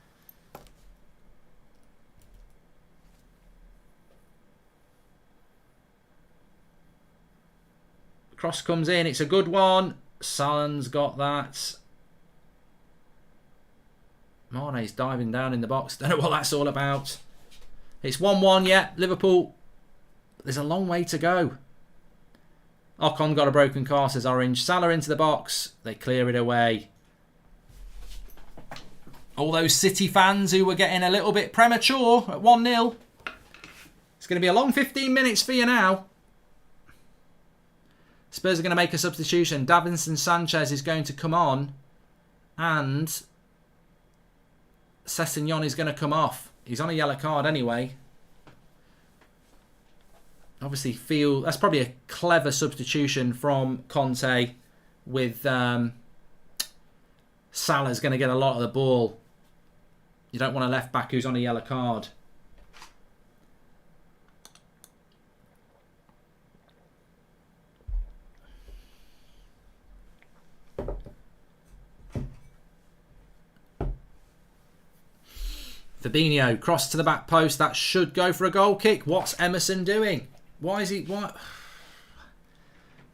Cross comes in. It's a good one. Salon's got that. Mane's diving down in the box. Don't know what that's all about. It's 1-1 yet. Liverpool. There's a long way to go. Ocon got a broken car, says Orange. Salah into the box. They clear it away. All those City fans who were getting a little bit premature at 1-0. It's going to be a long 15 minutes for you now. Spurs are going to make a substitution. Davinson Sanchez is going to come on. And Sessegnon is going to come off. He's on a yellow card anyway. Obviously, that's probably a clever substitution from Conte with Salah's going to get a lot of the ball. You don't want a left back who's on a yellow card. Fabinho, cross to the back post. That should go for a goal kick. What's Emerson doing? Why is he... What?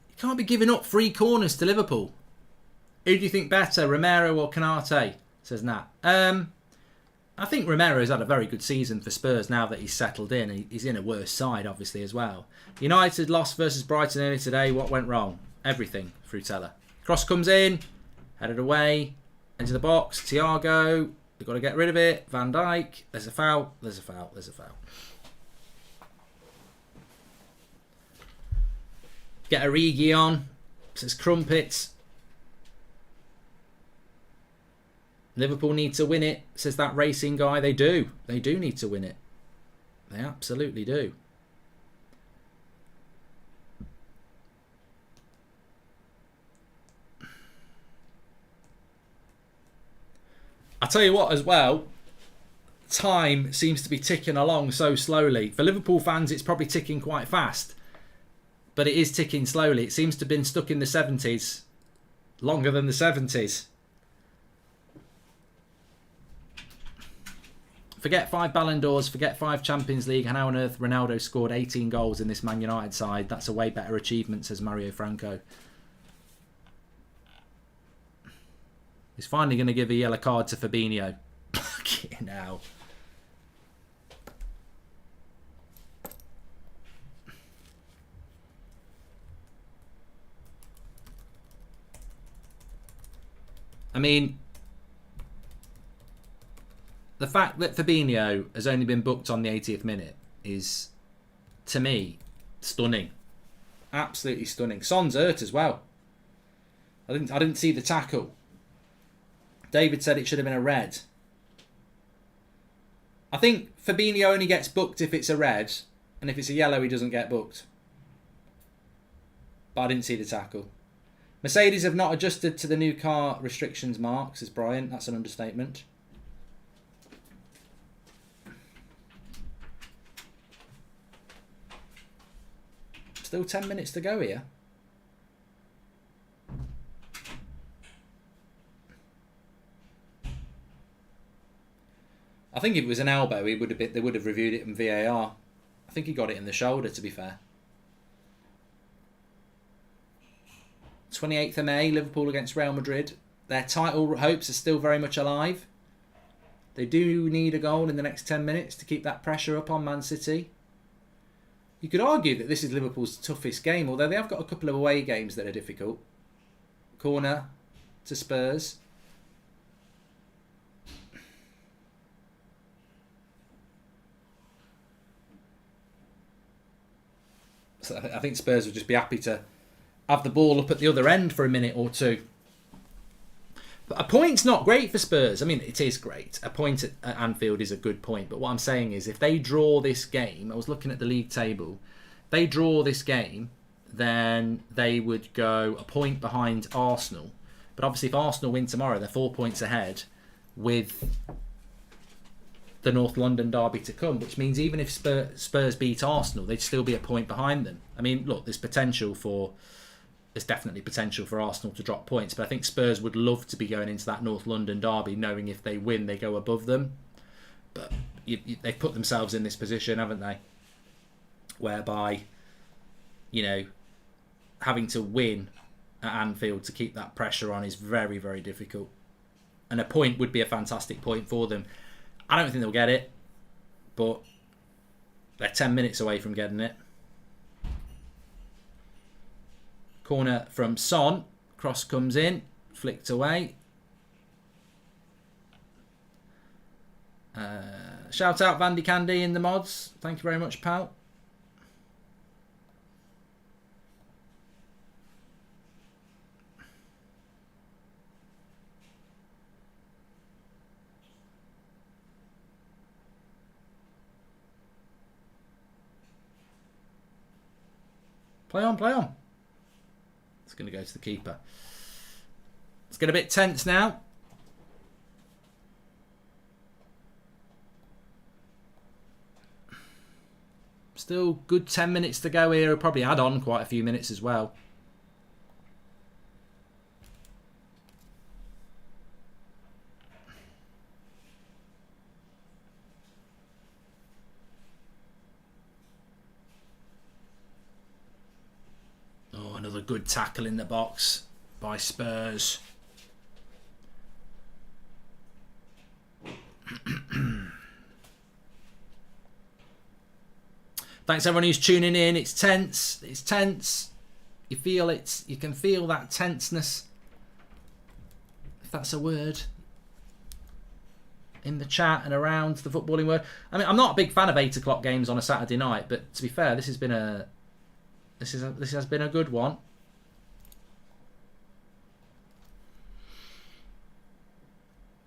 You can't be giving up free corners to Liverpool. Who do you think better, Romero or Canate? Says Nat. I think Romero's had a very good season for Spurs now that he's settled in. He's in a worse side, obviously, as well. United lost versus Brighton earlier today. What went wrong? Everything, Frutella. Cross comes in. Headed away. Into the box. Thiago. They've got to get rid of it. Van Dijk. There's a foul. There's a foul. There's a foul. Get Origi on. Says Crumpets. Liverpool need to win it, says that racing guy. They do. They do need to win it. They absolutely do. I tell you what as well, time seems to be ticking along so slowly. For Liverpool fans, it's probably ticking quite fast. But it is ticking slowly. It seems to have been stuck in the 70s. Longer than the 70s. Forget 5 Ballon d'Ors, forget 5 Champions League, and how on earth Ronaldo scored 18 goals in this Man United side. That's a way better achievement, says Mario Franco. He's finally going to give a yellow card to Fabinho. Fucking hell. I mean, the fact that Fabinho has only been booked on the 80th minute is, to me, stunning. Absolutely stunning. Son's hurt as well. I didn't see the tackle. David said it should have been a red. I think Fabinho only gets booked if it's a red, and if it's a yellow, he doesn't get booked. But I didn't see the tackle. Mercedes have not adjusted to the new car restrictions, Mark, says Brian. That's an understatement. Still 10 minutes to go here. I think if it was an elbow, they would have reviewed it in VAR. I think he got it in the shoulder, to be fair. 28th of May, Liverpool against Real Madrid. Their title hopes are still very much alive. They do need a goal in the next 10 minutes to keep that pressure up on Man City. You could argue that this is Liverpool's toughest game, although they have got a couple of away games that are difficult. Corner to Spurs. So I think Spurs would just be happy to have the ball up at the other end for a minute or two. But a point's not great for Spurs. I mean, it is great. A point at Anfield is a good point. But what I'm saying is, if they draw this game, I was looking at the league table, if they draw this game, then they would go a point behind Arsenal. But obviously, if Arsenal win tomorrow, they're 4 points ahead with the North London derby to come, which means even if Spurs beat Arsenal, they'd still be a point behind them. I mean, look, there's definitely potential for Arsenal to drop points, but I think Spurs would love to be going into that North London derby knowing if they win, they go above them. But they've put themselves in this position, haven't they? Whereby, you know, having to win at Anfield to keep that pressure on is very, very difficult. And a point would be a fantastic point for them. I don't think they'll get it, but they're 10 minutes away from getting it. Corner from Son. Cross comes in. Flicked away. Shout out Vandy Candy in the mods. Thank you very much, pal. Play on, play on. It's going to go to the keeper. It's getting a bit tense now. Still good 10 minutes to go here. We'll probably add on quite a few minutes as well. good tackle in the box by Spurs. Thanks everyone who's tuning in. It's tense. It's tense. You feel it. You can feel that tenseness, if that's a word, in the chat and around the footballing world. I mean, I'm not a big fan of 8 o'clock games on a Saturday night, but to be fair, this has been a good one.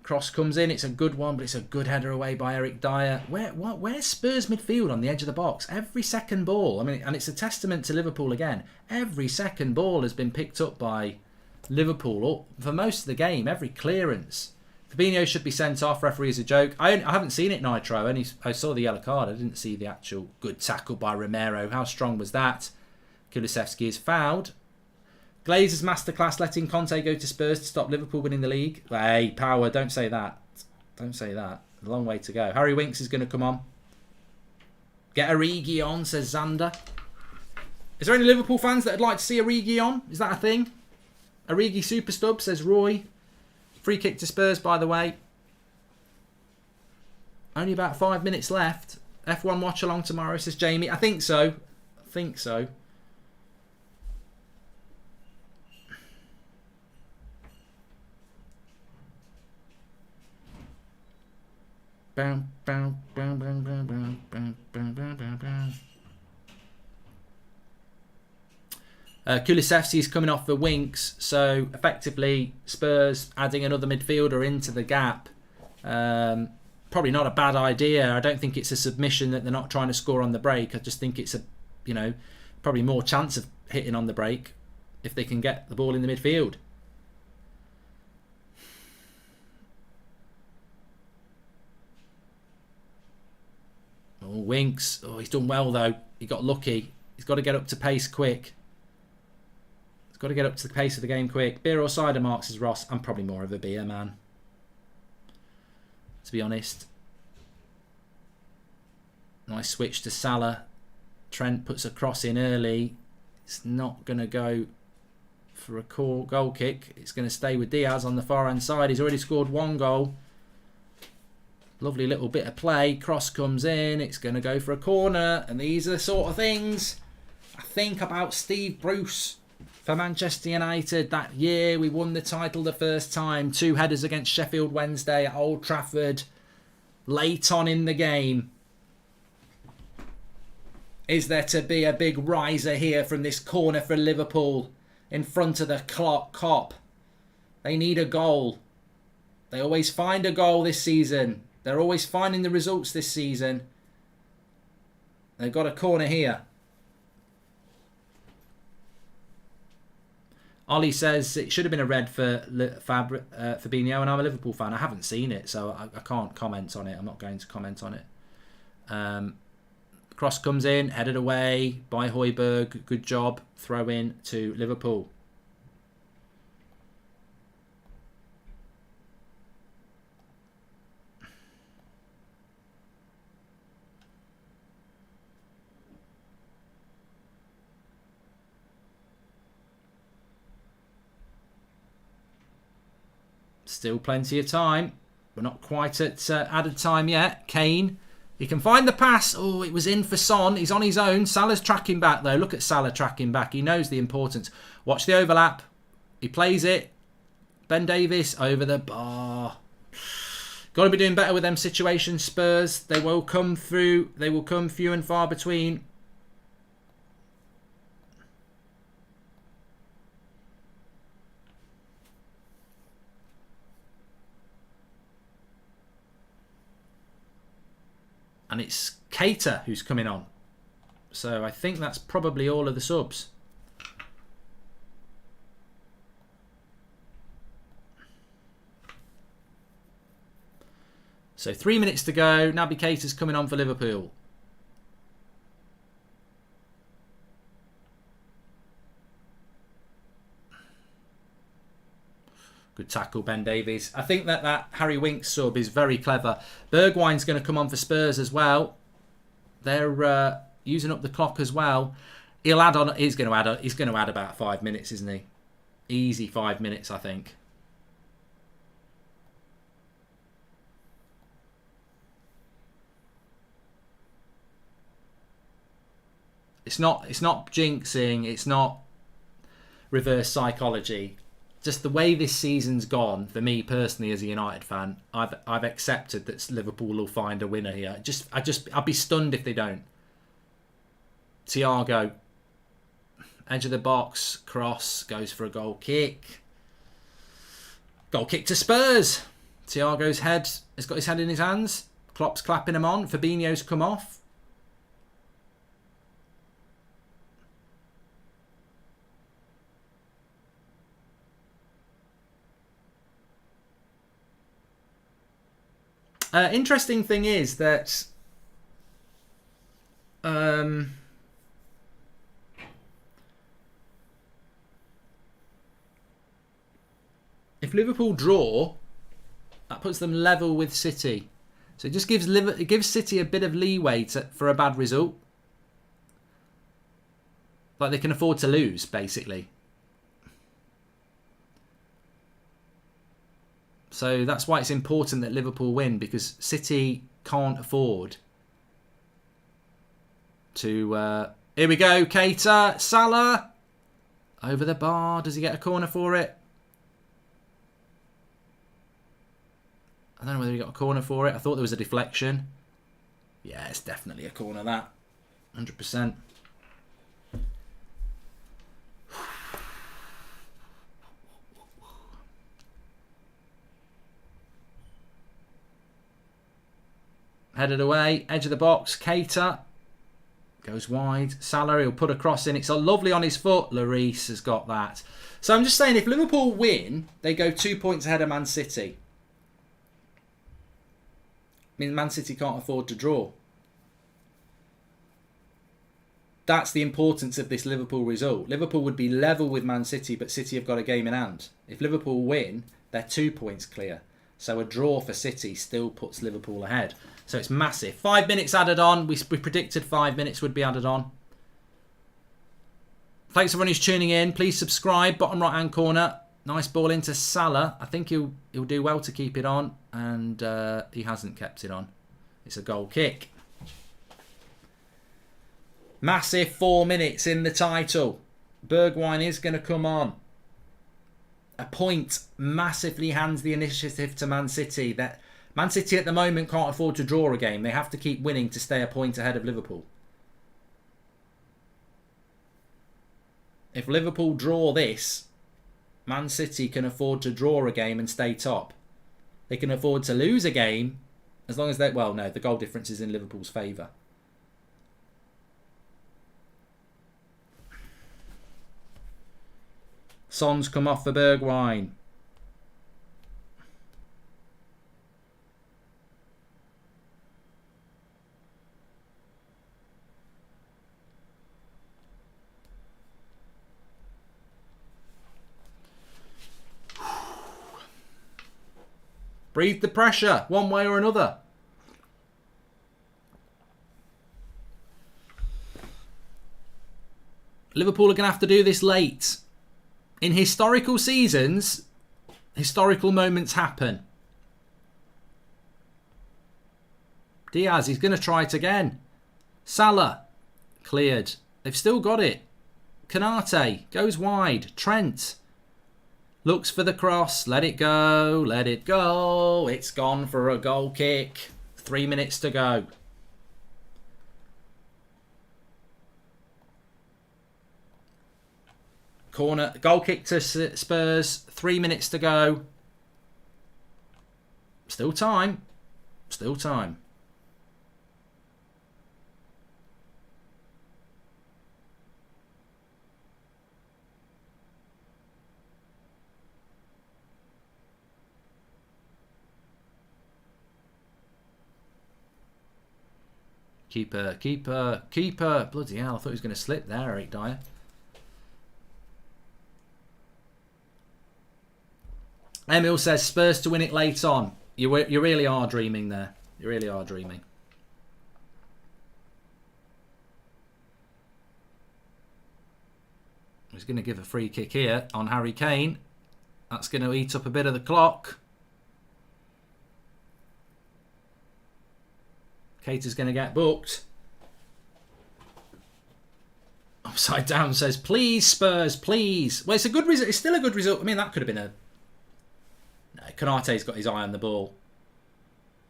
Cross comes in, it's a good one, but it's a good header away by Eric Dyer. Where's Spurs midfield on the edge of the box? Every second ball, I mean, and it's a testament to Liverpool again. Every second ball has been picked up by Liverpool for most of the game. Every clearance. Fabinho should be sent off. Referee is a joke. I haven't seen it, Nitro. I saw the yellow card. I didn't see the actual good tackle by Romero. How strong was that? Kulusevski is fouled. Glazer's masterclass letting Conte go to Spurs to stop Liverpool winning the league. Hey, Power, don't say that. Don't say that. A long way to go. Harry Winks is going to come on. Get Origi on, says Xander. Is there any Liverpool fans that would like to see Origi on? Is that a thing? Origi super stub, says Roy. Free kick to Spurs, by the way. Only about 5 minutes left. F1 watch along tomorrow, says Jamie. I think so. I think so. Kulusevski is coming off the Winks, so effectively Spurs adding another midfielder into the gap. Probably not a bad idea. I don't think it's a submission that they're not trying to score on the break. I just think it's probably more chance of hitting on the break if they can get the ball in the midfield. Oh, Winks. Oh, he's done well, though. He got lucky. He's got to get up to pace quick. He's got to get up to the pace of the game quick. Beer or cider, marks as Ross. I'm probably more of a beer man, to be honest. Nice switch to Salah. Trent puts a cross in early. It's not going to go for a goal kick. It's going to stay with Diaz on the far-hand side. He's already scored 1 goal. Lovely little bit of play. Cross comes in. It's going to go for a corner. And these are the sort of things I think about Steve Bruce for Manchester United. That year we won the title the first time. 2 headers against Sheffield Wednesday at Old Trafford. Late on in the game. Is there to be a big riser here from this corner for Liverpool in front of the clock cop? They need a goal. They always find a goal this season. They're always finding the results this season. They've got a corner here. Ollie says it should have been a red for Fabinho, and I'm a Liverpool fan. I haven't seen it, so I can't comment on it. I'm not going to comment on it. Cross comes in, headed away by Højbjerg. Good job. Throw in to Liverpool. Still plenty of time. We're not quite at added time yet. Kane, he can find the pass. Oh, it was in for Son. He's on his own. Salah's tracking back, though. Look at Salah tracking back. He knows the importance. Watch the overlap. He plays it. Ben Davies over the bar. Got to be doing better with them situations, Spurs. They will come through. They will come few and far between. And it's Keita who's coming on. So I think that's probably all of the subs. So 3 minutes to go. Naby Keita's coming on for Liverpool. Good tackle, Ben Davies. I think that Harry Winks sub is very clever. Bergwijn's going to come on for Spurs as well. They're using up the clock as well. He'll add on. He's going to add. He's going to add about 5 minutes, isn't he? Easy 5 minutes, I think. It's not jinxing. It's not reverse psychology. Just the way this season's gone, for me personally as a United fan, I've accepted that Liverpool will find a winner here. I'd be stunned if they don't. Thiago, edge of the box, cross, goes for a goal kick. Goal kick to Spurs. Thiago's head has got his head in his hands. Klopp's clapping him on. Fabinho's come off. Interesting thing is that if Liverpool draw, that puts them level with City. So it just gives City a bit of leeway for a bad result. Like they can afford to lose, basically. So that's why it's important that Liverpool win, because City can't afford to... here we go, Keita, Salah. Over the bar. Does he get a corner for it? I don't know whether he got a corner for it. I thought there was a deflection. Yeah, it's definitely a corner, that. 100%. Headed away, edge of the box, Keita goes wide. Salah, he'll put a cross in. It's a lovely on his foot. Lloris has got that. So I'm just saying, if Liverpool win, they go 2 points ahead of Man City. I mean, Man City can't afford to draw. That's the importance of this Liverpool result. Liverpool would be level with Man City, but City have got a game in hand. If Liverpool win, they're 2 points clear. So a draw for City still puts Liverpool ahead. So it's massive. 5 minutes added on. We predicted 5 minutes would be added on. Thanks everyone who's tuning in. Please subscribe. Bottom right hand corner. Nice ball into Salah. I think he'll do well to keep it on. And he hasn't kept it on. It's a goal kick. Massive 4 minutes in the title. Bergwijn is going to come on. A point massively hands the initiative to Man City. That Man City at the moment can't afford to draw a game. They have to keep winning to stay a point ahead of Liverpool. If Liverpool draw this, Man City can afford to draw a game and stay top. They can afford to lose a game as long as they... Well, no, the goal difference is in Liverpool's favour. Son's come off for Bergwijn. Breathe the pressure, one way or another. Liverpool are going to have to do this late. In historical seasons, historical moments happen. Diaz, he's going to try it again. Salah, cleared. They've still got it. Konate goes wide. Trent looks for the cross. Let it go. Let it go. It's gone for a goal kick. 3 minutes to go. Corner, goal kick to Spurs. 3 minutes to go. Still time. Still time. Keeper, keeper, keeper. Bloody hell, I thought he was going to slip there, Eric Dyer. Emil says Spurs to win it late on. You really are dreaming there. You really are dreaming. He's going to give a free kick here on Harry Kane. That's going to eat up a bit of the clock. Cater's going to get booked. Upside down says, please, Spurs, please. Well, it's a good result. It's still a good result. I mean, that could have been a... No, Konate's got his eye on the ball.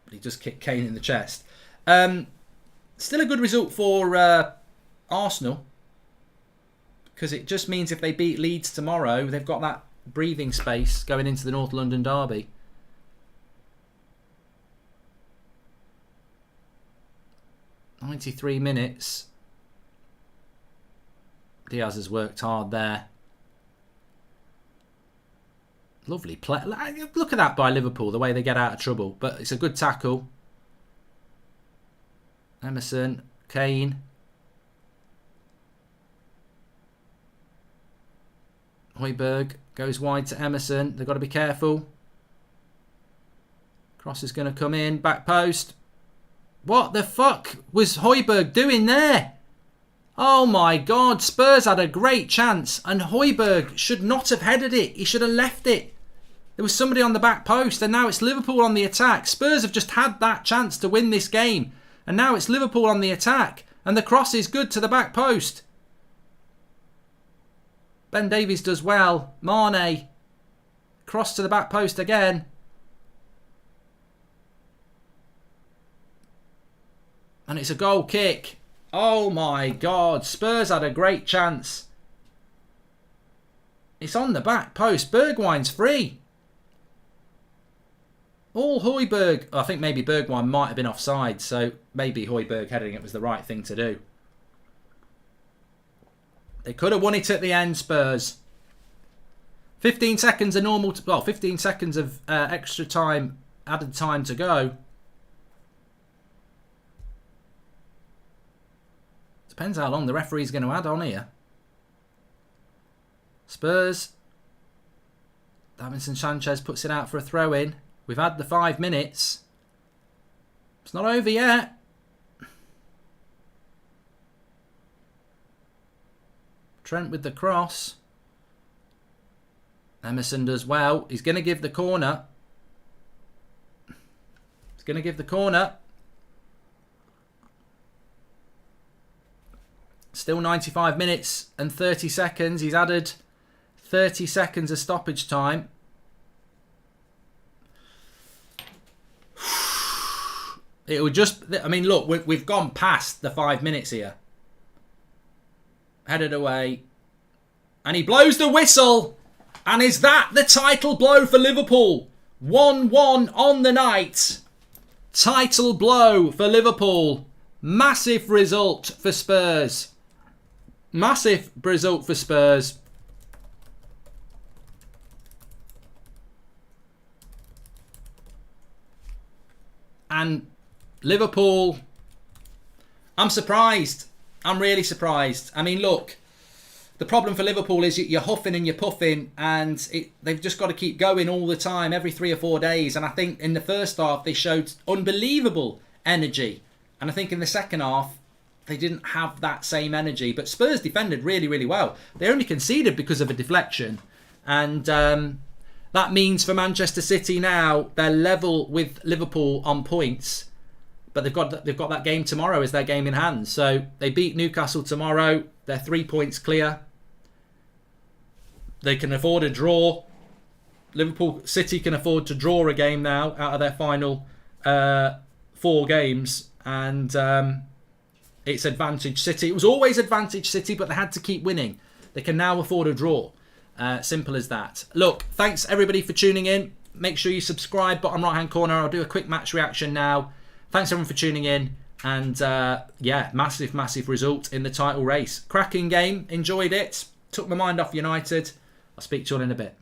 But he just kicked Kane in the chest. Still a good result for Arsenal. Because it just means if they beat Leeds tomorrow, they've got that breathing space going into the North London derby. "93 minutes. Diaz has worked hard there. Lovely play. Look at that by Liverpool, the way they get out of trouble. But it's a good tackle. Emerson, Kane. Højbjerg goes wide to Emerson. They've got to be careful. Cross is going to come in. Back post. What the fuck was Højbjerg doing there? Oh my God. Spurs had a great chance. And Højbjerg should not have headed it. He should have left it. There was somebody on the back post. And now it's Liverpool on the attack. Spurs have just had that chance to win this game. And now it's Liverpool on the attack. And the cross is good to the back post. Ben Davies does well. Mane. Cross to the back post again. And it's a goal kick. Oh my God. Spurs had a great chance. It's on the back post. Bergwijn's free. All Højbjerg. I think maybe Bergwijn might have been offside. So maybe Højbjerg heading it was the right thing to do. They could have won it at the end, Spurs. 15 seconds of normal... Well, 15 seconds of extra time, added time to go. Depends how long the referee's going to add on here. Spurs. Davinson Sanchez puts it out for a throw-in. We've had the 5 minutes. It's not over yet. Trent with the cross. Emerson does well. He's going to give the corner. He's going to give the corner. Still 95 minutes and 30 seconds. He's added 30 seconds of stoppage time. It would just... I mean, look, we've gone past the 5 minutes here. Headed away. And he blows the whistle. And is that the title blow for Liverpool? 1-1 on the night. Title blow for Liverpool. Massive result for Spurs. Massive result for Spurs. And Liverpool, I'm surprised. I'm really surprised. I mean, look, the problem for Liverpool is you're huffing and you're puffing, and they've just got to keep going all the time, every 3 or 4 days. And I think in the first half, they showed unbelievable energy. And I think in the second half, they didn't have that same energy. But Spurs defended really, really well. They only conceded because of a deflection. And that means for Manchester City now, they're level with Liverpool on points. But they've got that game tomorrow as their game in hand. So they beat Newcastle tomorrow. They're 3 points clear. They can afford a draw. Liverpool City can afford to draw a game now out of their final 4 games. And it's advantage City. It was always advantage City, but they had to keep winning. They can now afford a draw. Simple as that. Look, thanks everybody for tuning in. Make sure you subscribe, bottom right hand corner. I'll do a quick match reaction now. Thanks everyone for tuning in. And yeah, massive result in the title race. Cracking game. Enjoyed it. Took my mind off United. I'll speak to you all in a bit.